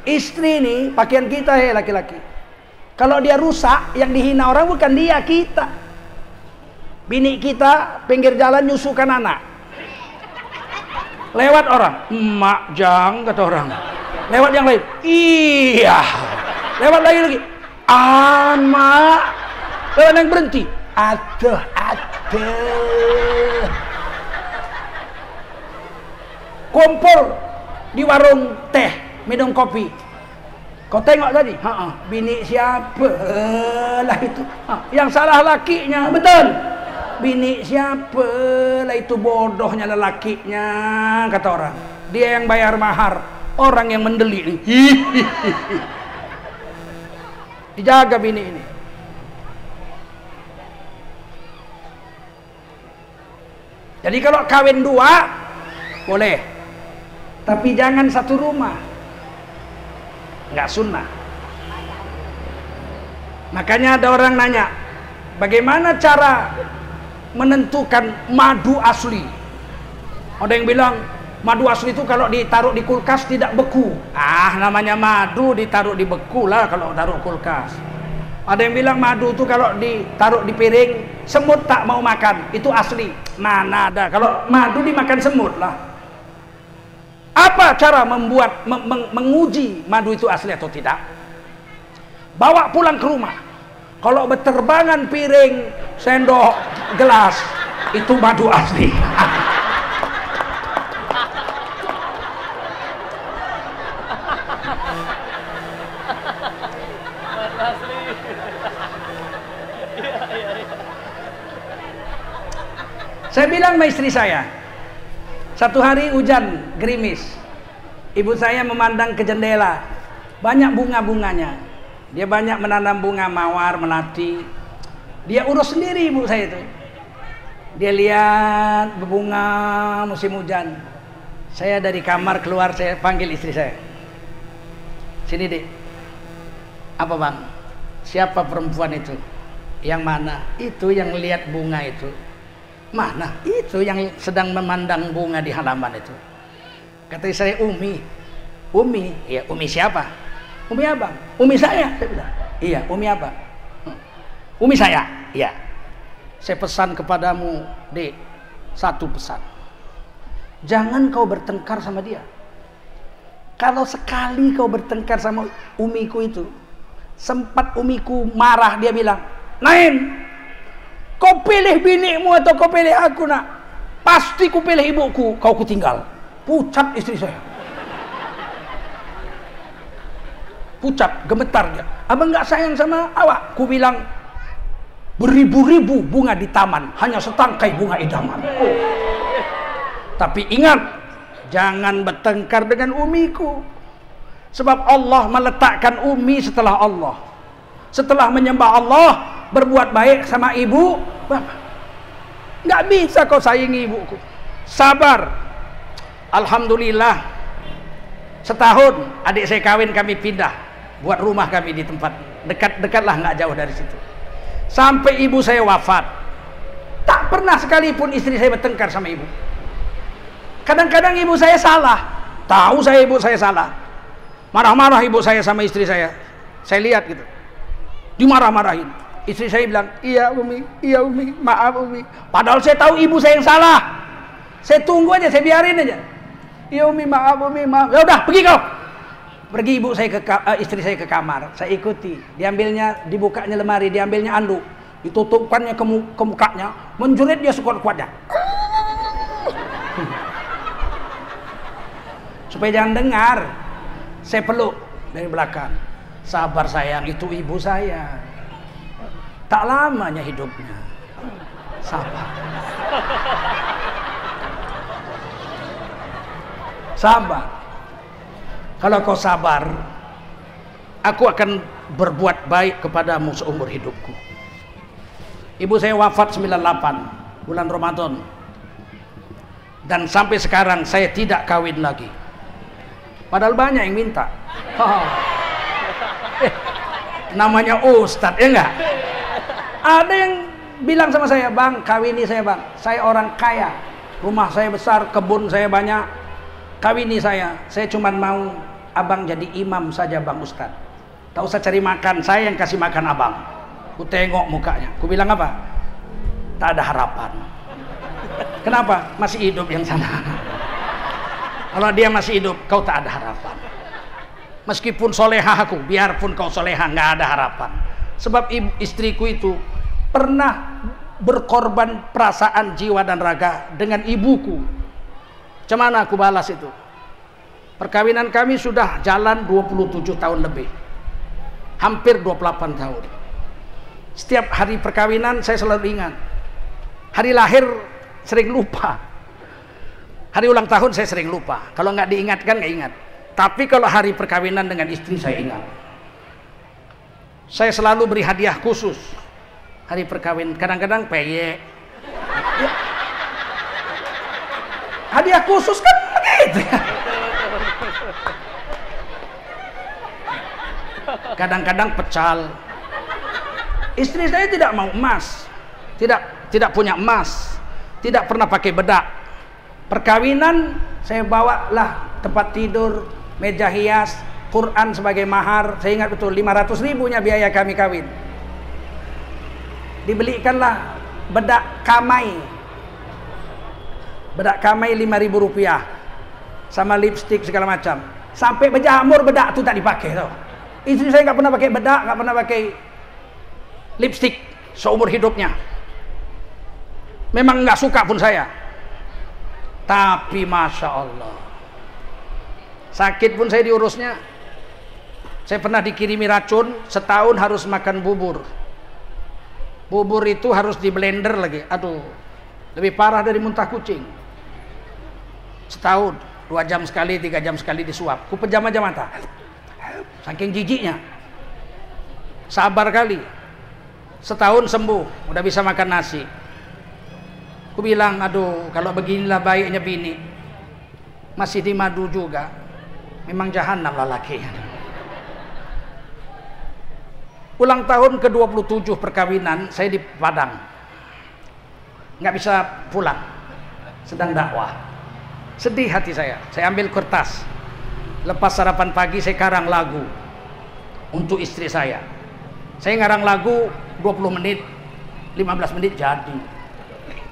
Istri ini pakaian kita, hei laki-laki. Kalau dia rusak, yang dihina orang bukan dia, kita. Bini kita pinggir jalan nyusukan anak. Lewat orang, emak jang kata orang. Lewat yang lain, iya. Lewat lagi. Mak. Lewat yang berhenti. Aduh. Kumpul di warung teh, minum kopi. Kau tengok tadi? Bini siapa lah itu? Yang salah lakinya, betul. Bini siapa lah itu, bodohnya lelakinya, kata orang. Dia yang bayar mahar, orang yang mendeli nih. Dijaga bini ini. Jadi kalau kawin 2 boleh, tapi jangan satu rumah, nggak sunnah. Makanya ada orang nanya, bagaimana cara menentukan madu asli? Ada yang bilang madu asli itu kalau ditaruh di kulkas tidak beku. Namanya madu ditaruh di beku lah kalau taruh kulkas. Ada yang bilang madu itu kalau ditaruh di piring semut tak mau makan, itu asli. Mana ada, kalau madu dimakan semut lah. Apa cara membuat menguji madu itu asli atau tidak? Bawa pulang ke rumah. Kalau berterbangan piring, sendok, gelas, itu madu asli. Saya bilang sama istri saya, satu hari hujan gerimis, ibu saya memandang ke jendela, banyak bunga-bunganya. Dia banyak menanam bunga mawar, melati. Dia urus sendiri ibu saya itu. Dia lihat berbunga musim hujan. Saya dari kamar keluar, saya panggil istri saya. Sini Dek. Apa bang? Siapa perempuan itu? Yang mana? Itu yang lihat bunga itu. Mana? Itu yang sedang memandang bunga di halaman itu. Kata saya, Umi. Umi? Ya, Umi siapa? Umi abang. Umi saya bilang. Iya, Umi abang. Umi saya. Iya. Saya pesan kepadamu, Dek, satu pesan. Jangan kau bertengkar sama dia. Kalau sekali kau bertengkar sama umiku itu, sempat umiku marah, dia bilang, Naim, kau pilih binimu atau kau pilih aku nak? Pasti ku pilih ibuku, kau ku tinggal. Pucat istri saya. Pucat, gemetar dia. Abang gak sayang sama awak? Ku bilang, beribu-ribu bunga di taman, hanya setangkai bunga idaman. Tapi ingat, jangan bertengkar dengan umiku. Sebab Allah meletakkan umi setelah Allah. Setelah menyembah Allah, berbuat baik sama ibu bapak. Nggak bisa kau saingi ibuku. Sabar. Alhamdulillah, setahun adik saya kawin, kami pindah buat rumah kami di tempat dekat-dekat lah, nggak jauh dari situ. Sampai ibu saya wafat, tak pernah sekalipun istri saya bertengkar sama ibu. Kadang-kadang ibu saya salah, tahu saya ibu saya salah, marah-marah ibu saya sama istri saya lihat gitu, dimarah-marahin. Istri saya bilang, iya umi, maaf umi. Padahal saya tahu ibu saya yang salah. Saya tunggu aja, saya biarin aja. Iya umi, maaf umi, maaf. Ya udah, pergi kau. Pergi ibu saya istri saya ke kamar. Saya ikuti. Diambilnya, dibukanya lemari, diambilnya anduk, ditutupkannya ke mukanya, menjerit dia sekuat-kuatnya. Supaya jangan dengar. Saya peluk dari belakang. Sabar sayang, itu ibu saya. Tak lamanya hidupnya. Sabar. Sabar. Kalau kau sabar, aku akan berbuat baik kepadamu seumur hidupku. Ibu saya wafat 98 bulan Ramadan. Dan sampai sekarang saya tidak kawin lagi. Padahal banyak yang minta. Namanya Ustadz, ya enggak? Ada yang bilang sama saya, bang, kawini saya bang. Saya orang kaya, rumah saya besar, kebun saya banyak. Kawini saya cuma mau abang jadi imam saja bang Ustadz. Tak usah cari makan, saya yang kasih makan abang. Ku tengok mukanya, ku bilang apa? Tak ada harapan. Kenapa? Masih hidup yang sana. Kalau dia masih hidup, kau tak ada harapan. Meskipun solehah aku, biarpun kau solehah, nggak ada harapan. Sebab istriku itu pernah berkorban perasaan jiwa dan raga dengan ibuku. Macam mana aku balas itu? Perkawinan kami sudah jalan 27 tahun lebih, hampir 28 tahun. Setiap hari perkawinan saya selalu ingat. Hari lahir sering lupa, hari ulang tahun saya sering lupa. Kalau nggak diingatkan nggak ingat. Tapi kalau hari perkawinan dengan istri saya ingat. Saya selalu beri hadiah khusus hari perkawinan. Kadang-kadang peyek. Ya. Hadiah khusus kan begitu ya. Kadang-kadang pecal. Istri saya tidak mau emas, tidak punya emas, tidak pernah pakai bedak. Perkawinan saya bawalah tempat tidur, meja hias, Quran sebagai mahar. Saya ingat betul 500.000-nya biaya kami kawin. Dibelikanlah bedak kamai. Bedak kamai 5.000 rupiah. Sama lipstik segala macam. Sampai berjamur bedak itu tak dipakai tau. Istri saya nggak pernah pakai bedak, nggak pernah pakai lipstik seumur hidupnya. Memang nggak suka pun saya. Tapi Masya Allah, sakit pun saya diurusnya. Saya pernah dikirimi racun, setahun harus makan bubur. Bubur itu harus di blender lagi. Aduh, lebih parah dari muntah kucing. Setahun, 2 jam sekali, 3 jam sekali disuap. Ku pejam aja mata, saking jijiknya. Sabar kali. Setahun sembuh, udah bisa makan nasi. Ku bilang, aduh, kalau beginilah baiknya bini. Masih di madu juga. Memang jahanam lelaki. Ulang tahun ke-27 perkawinan saya di Padang. Nggak bisa pulang. Sedang dakwah. Sedih hati saya. Saya ambil kertas. Lepas sarapan pagi saya karang lagu untuk istri saya. Saya ngarang lagu 20 menit, 15 menit jadi.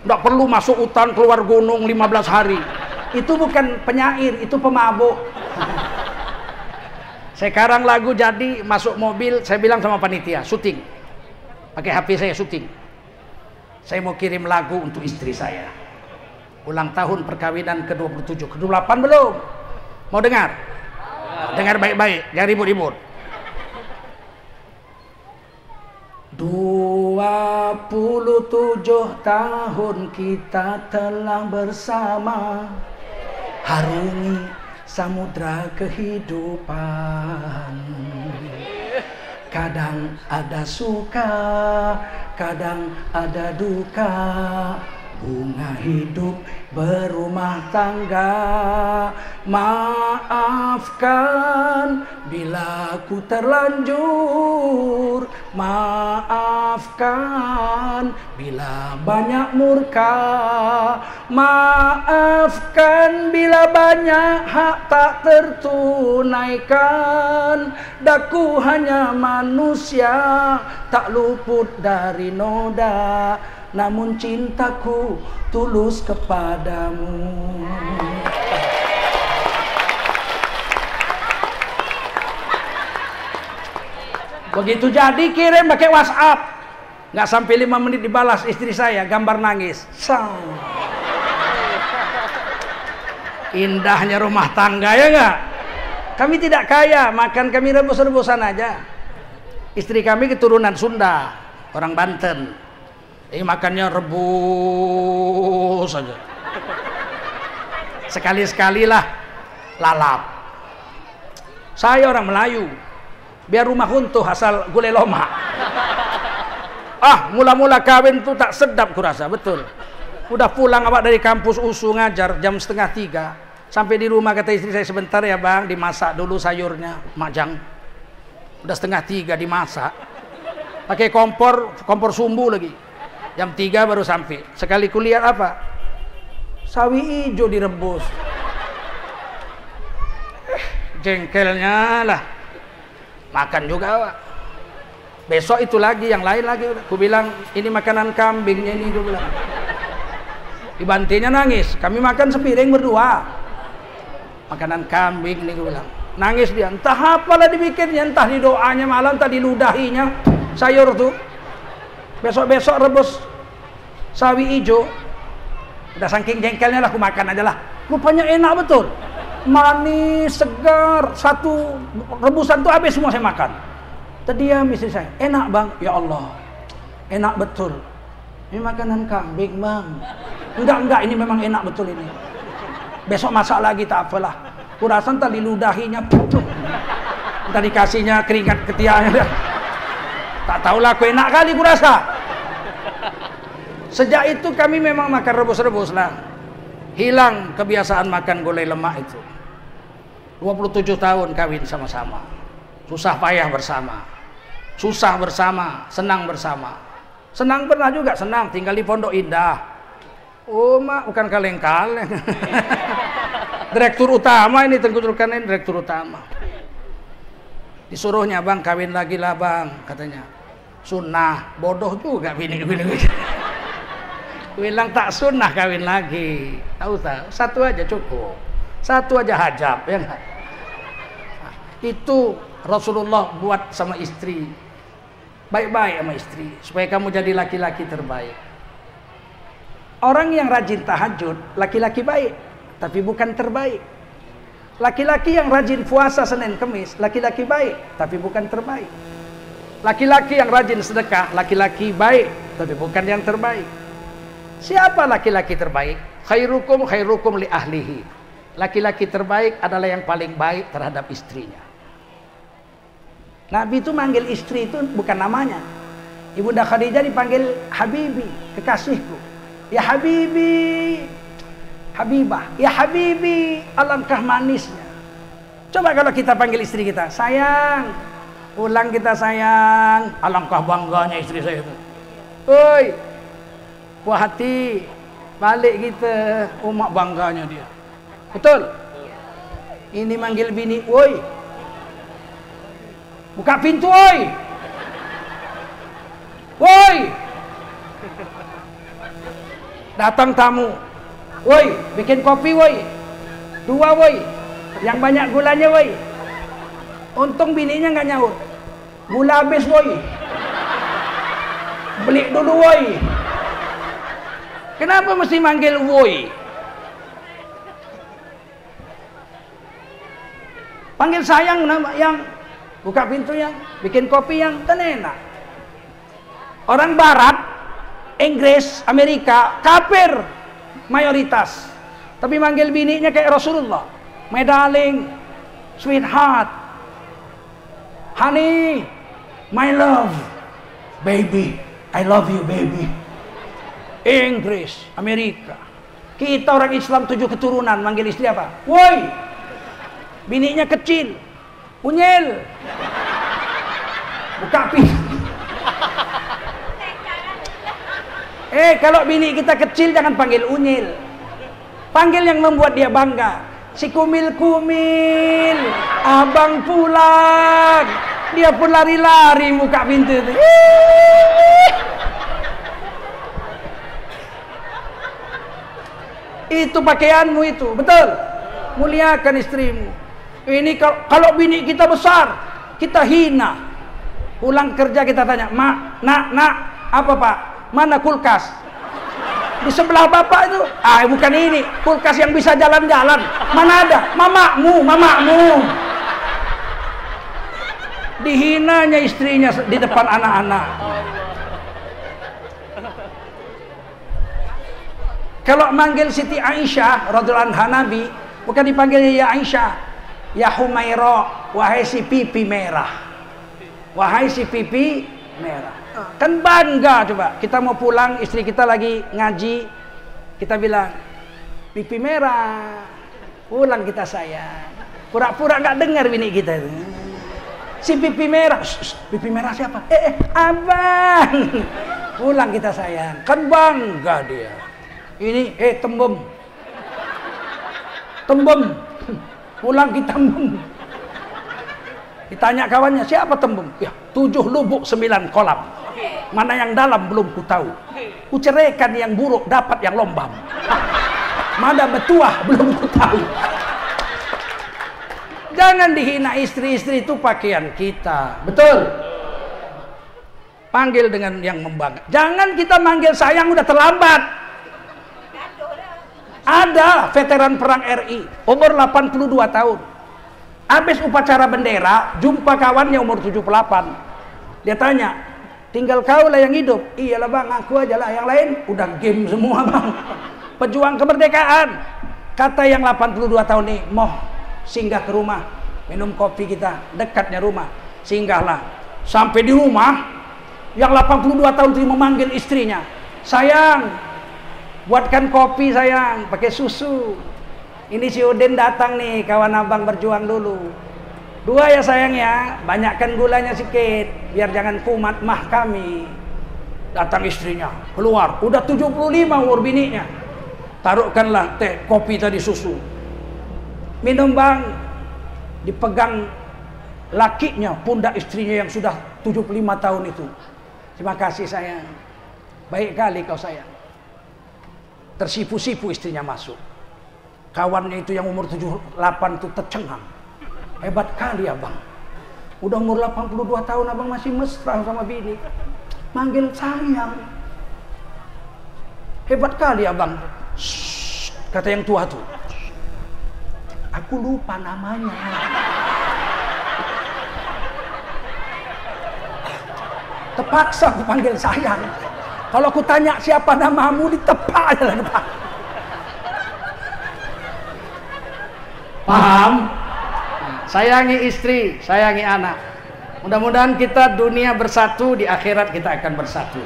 Nggak perlu masuk hutan, keluar gunung 15 hari. Itu bukan penyair, itu pemabuk. Saya karang lagu jadi, masuk mobil, saya bilang sama panitia, syuting. Pakai HP saya syuting. Saya mau kirim lagu untuk istri saya. Ulang tahun perkawinan ke-27, ke-28 belum? Mau dengar? Dengar baik-baik, jangan ribut-ribut. 27 tahun kita telah bersama, harungi samudra kehidupan. Kadang ada suka, kadang ada duka. Bunga hidup berumah tangga. Maafkan bila ku terlanjur, maafkan bila banyak murka, maafkan bila banyak hak tak tertunaikan. Daku hanya manusia, tak luput dari noda, namun cintaku tulus kepadamu. Begitu jadi kirim pakai WhatsApp. Nggak sampai 5 menit dibalas istri saya, gambar nangis. Indahnya rumah tangga ya nggak? Kami tidak kaya, makan kami rebus-rebusan aja. Istri kami keturunan Sunda, orang Banten. Makannya rebus saja. Sekali-sekali lah lalap. Saya orang Melayu, biar rumah runtuh asal gulai lomak. Mula-mula kawin tuh tak sedap kurasa, betul. Udah pulang awak dari kampus USU ngajar jam 2:30. Sampai di rumah kata istri saya, sebentar ya bang, dimasak dulu sayurnya, majang. Udah 2:30 dimasak. Pakai kompor sumbu lagi. Jam 3 baru sampai. Sekali kuliah apa? Sawi hijau direbus. Jengkelnya lah. Makan juga Pak. Besok itu lagi, yang lain lagi. Aku bilang, ini makanan kambingnya ini. Aku bilang. Dibantinya nangis. Kami makan sepiring berdua. Makanan kambing ini aku bilang. Nangis dia, entah apalah dibikinnya, entah di doanya malam, entah di ludahinya sayur tuh. Besok-besok rebus sawi hijau. Udah saking jengkelnya lah, aku makan aja lah. Rupanya enak betul. Manis, segar, satu rebusan tuh habis semua saya makan. Terdiam istri saya, enak bang, ya Allah, enak betul. Ini makanan kambing bang. Enggak, ini memang enak betul ini. Besok masak lagi tak apalah. Kurasa entar diludahinya, entar dikasihnya keringat ketiaknya. Tak tahulah aku enak kali kurasa. Sejak itu kami memang makan rebus-rebus lah. Hilang kebiasaan makan gulai lemak itu. 27 tahun kawin sama-sama. Susah payah bersama. Susah bersama, senang bersama. Senang pernah juga, senang tinggal di Pondok Indah. Oh mak, bukan kaleng-kaleng. Direktur utama ini, Tengku Zulkarnain direktur utama. Disuruhnya bang kawin lagi lah bang, katanya. Sunnah, bodoh juga bini-bini. Bilang tak sunnah kawin lagi. Tahu tak? Satu aja cukup. Satu aja hajab, ya enggak? Itu Rasulullah buat sama istri. Baik-baik sama istri supaya kamu jadi laki-laki terbaik. Orang yang rajin tahajud, laki-laki baik, tapi bukan terbaik. Laki-laki yang rajin puasa Senin Kemis, laki-laki baik, tapi bukan terbaik. Laki-laki yang rajin sedekah, laki-laki baik, tapi bukan yang terbaik. Siapa laki-laki terbaik? Khairukum li ahlihi. Laki-laki terbaik adalah yang paling baik terhadap istrinya. Nabi itu manggil istri itu bukan namanya. Ibunda Khadijah dipanggil Habibi, kekasihku. Ya Habibi, Habibah, ya Habibi, alangkah manisnya. Coba kalau kita panggil istri kita, sayang, pulang kita sayang, alangkah bangganya istri saya itu. Oi, buah hati, balik kita, umak bangganya dia. Betul? Ini manggil bini, woi, buka pintu, woi, woi, datang tamu, woi, bikin kopi, woi, 2 woi, yang banyak gulanya, woi. Untung bininya nggak nyaut, gula habis, woi, beli dulu, woi. Kenapa mesti manggil woi? Panggil sayang, yang buka pintu, yang bikin kopi, yang kan enak. Orang barat, Inggris, Amerika, kafir mayoritas, tapi manggil bininya kayak Rasulullah. My darling, sweetheart, honey, my love, baby, I love you baby. Inggris, Amerika. Kita orang Islam 7 keturunan manggil istri apa? Woi. Bininya kecil, unyil, buka pintu. Kalau bini kita kecil jangan panggil unyil, panggil yang membuat dia bangga. Si kumil-kumil, abang pulang, dia pun lari-lari buka pintu. Itu pakaianmu itu, betul. Muliakan istrimu. Ini kalau bini kita besar, kita hina. Pulang kerja kita tanya, mak, nak, apa pak? Mana kulkas? Di sebelah bapak itu, bukan ini, kulkas yang bisa jalan-jalan. Mana ada? Mamamu. Dihinanya istrinya di depan anak-anak. Kalau manggil Siti Aisyah radhiyallahu anha Nabi, bukan dipanggil ya Aisyah. Ya Humaira, wahai si pipi merah. Wahai si pipi merah. Kan bangga coba. Kita mau pulang, istri kita lagi ngaji, kita bilang, pipi merah. Pulang kita sayang. Pura-pura nggak dengar bini kita itu. Si pipi merah. Pipi merah siapa? Abang. Pulang kita sayang. Kan bangga dia. Ini tembem. Pulang kita tembem. Ditanya kawannya, siapa tembem? Ya, 7 lubuk 9 kolam. Mana yang dalam belum ku tahu. Ku ceraikan yang buruk, dapat yang lombam. Mana betuah belum ku tahu. Jangan dihina istri-istri, itu pakaian kita. Betul? Panggil dengan yang membangga. Jangan kita manggil sayang udah terlambat. Ada veteran perang RI, umur 82 tahun. Habis upacara bendera, jumpa kawannya umur 78. Dia tanya, tinggal kau lah yang hidup. Iyalah bang, aku aja lah, yang lain udah game semua bang. Pejuang kemerdekaan. Kata yang 82 tahun nih, mau singgah ke rumah, minum kopi kita, dekatnya rumah. Singgahlah. Sampai di rumah, yang 82 tahun itu memanggil istrinya, sayang, buatkan kopi sayang, pakai susu. Ini si Udin datang nih, kawan abang berjuang dulu. 2 ya sayang ya, banyakkan gulanya sedikit, biar jangan kumat mah kami. Datang istrinya, keluar, udah 75 umur bininya. Taruhkanlah teh, kopi tadi, susu. Minum bang, dipegang lakinya, pundak istrinya yang sudah 75 tahun itu. Terima kasih sayang, baik kali kau sayang. Tersipu-sipu istrinya masuk. Kawannya itu yang umur 78 itu tercengang. Hebat kali abang. Udah umur 82 tahun abang masih mesra sama bini. Manggil sayang. Hebat kali abang. Shh, kata yang tua tuh. Aku lupa namanya. Terpaksa aku panggil sayang. Kalau aku tanya siapa namamu, ditepak aja lah depan. Paham? Sayangi istri, sayangi anak. Mudah-mudahan kita dunia bersatu, di akhirat kita akan bersatu.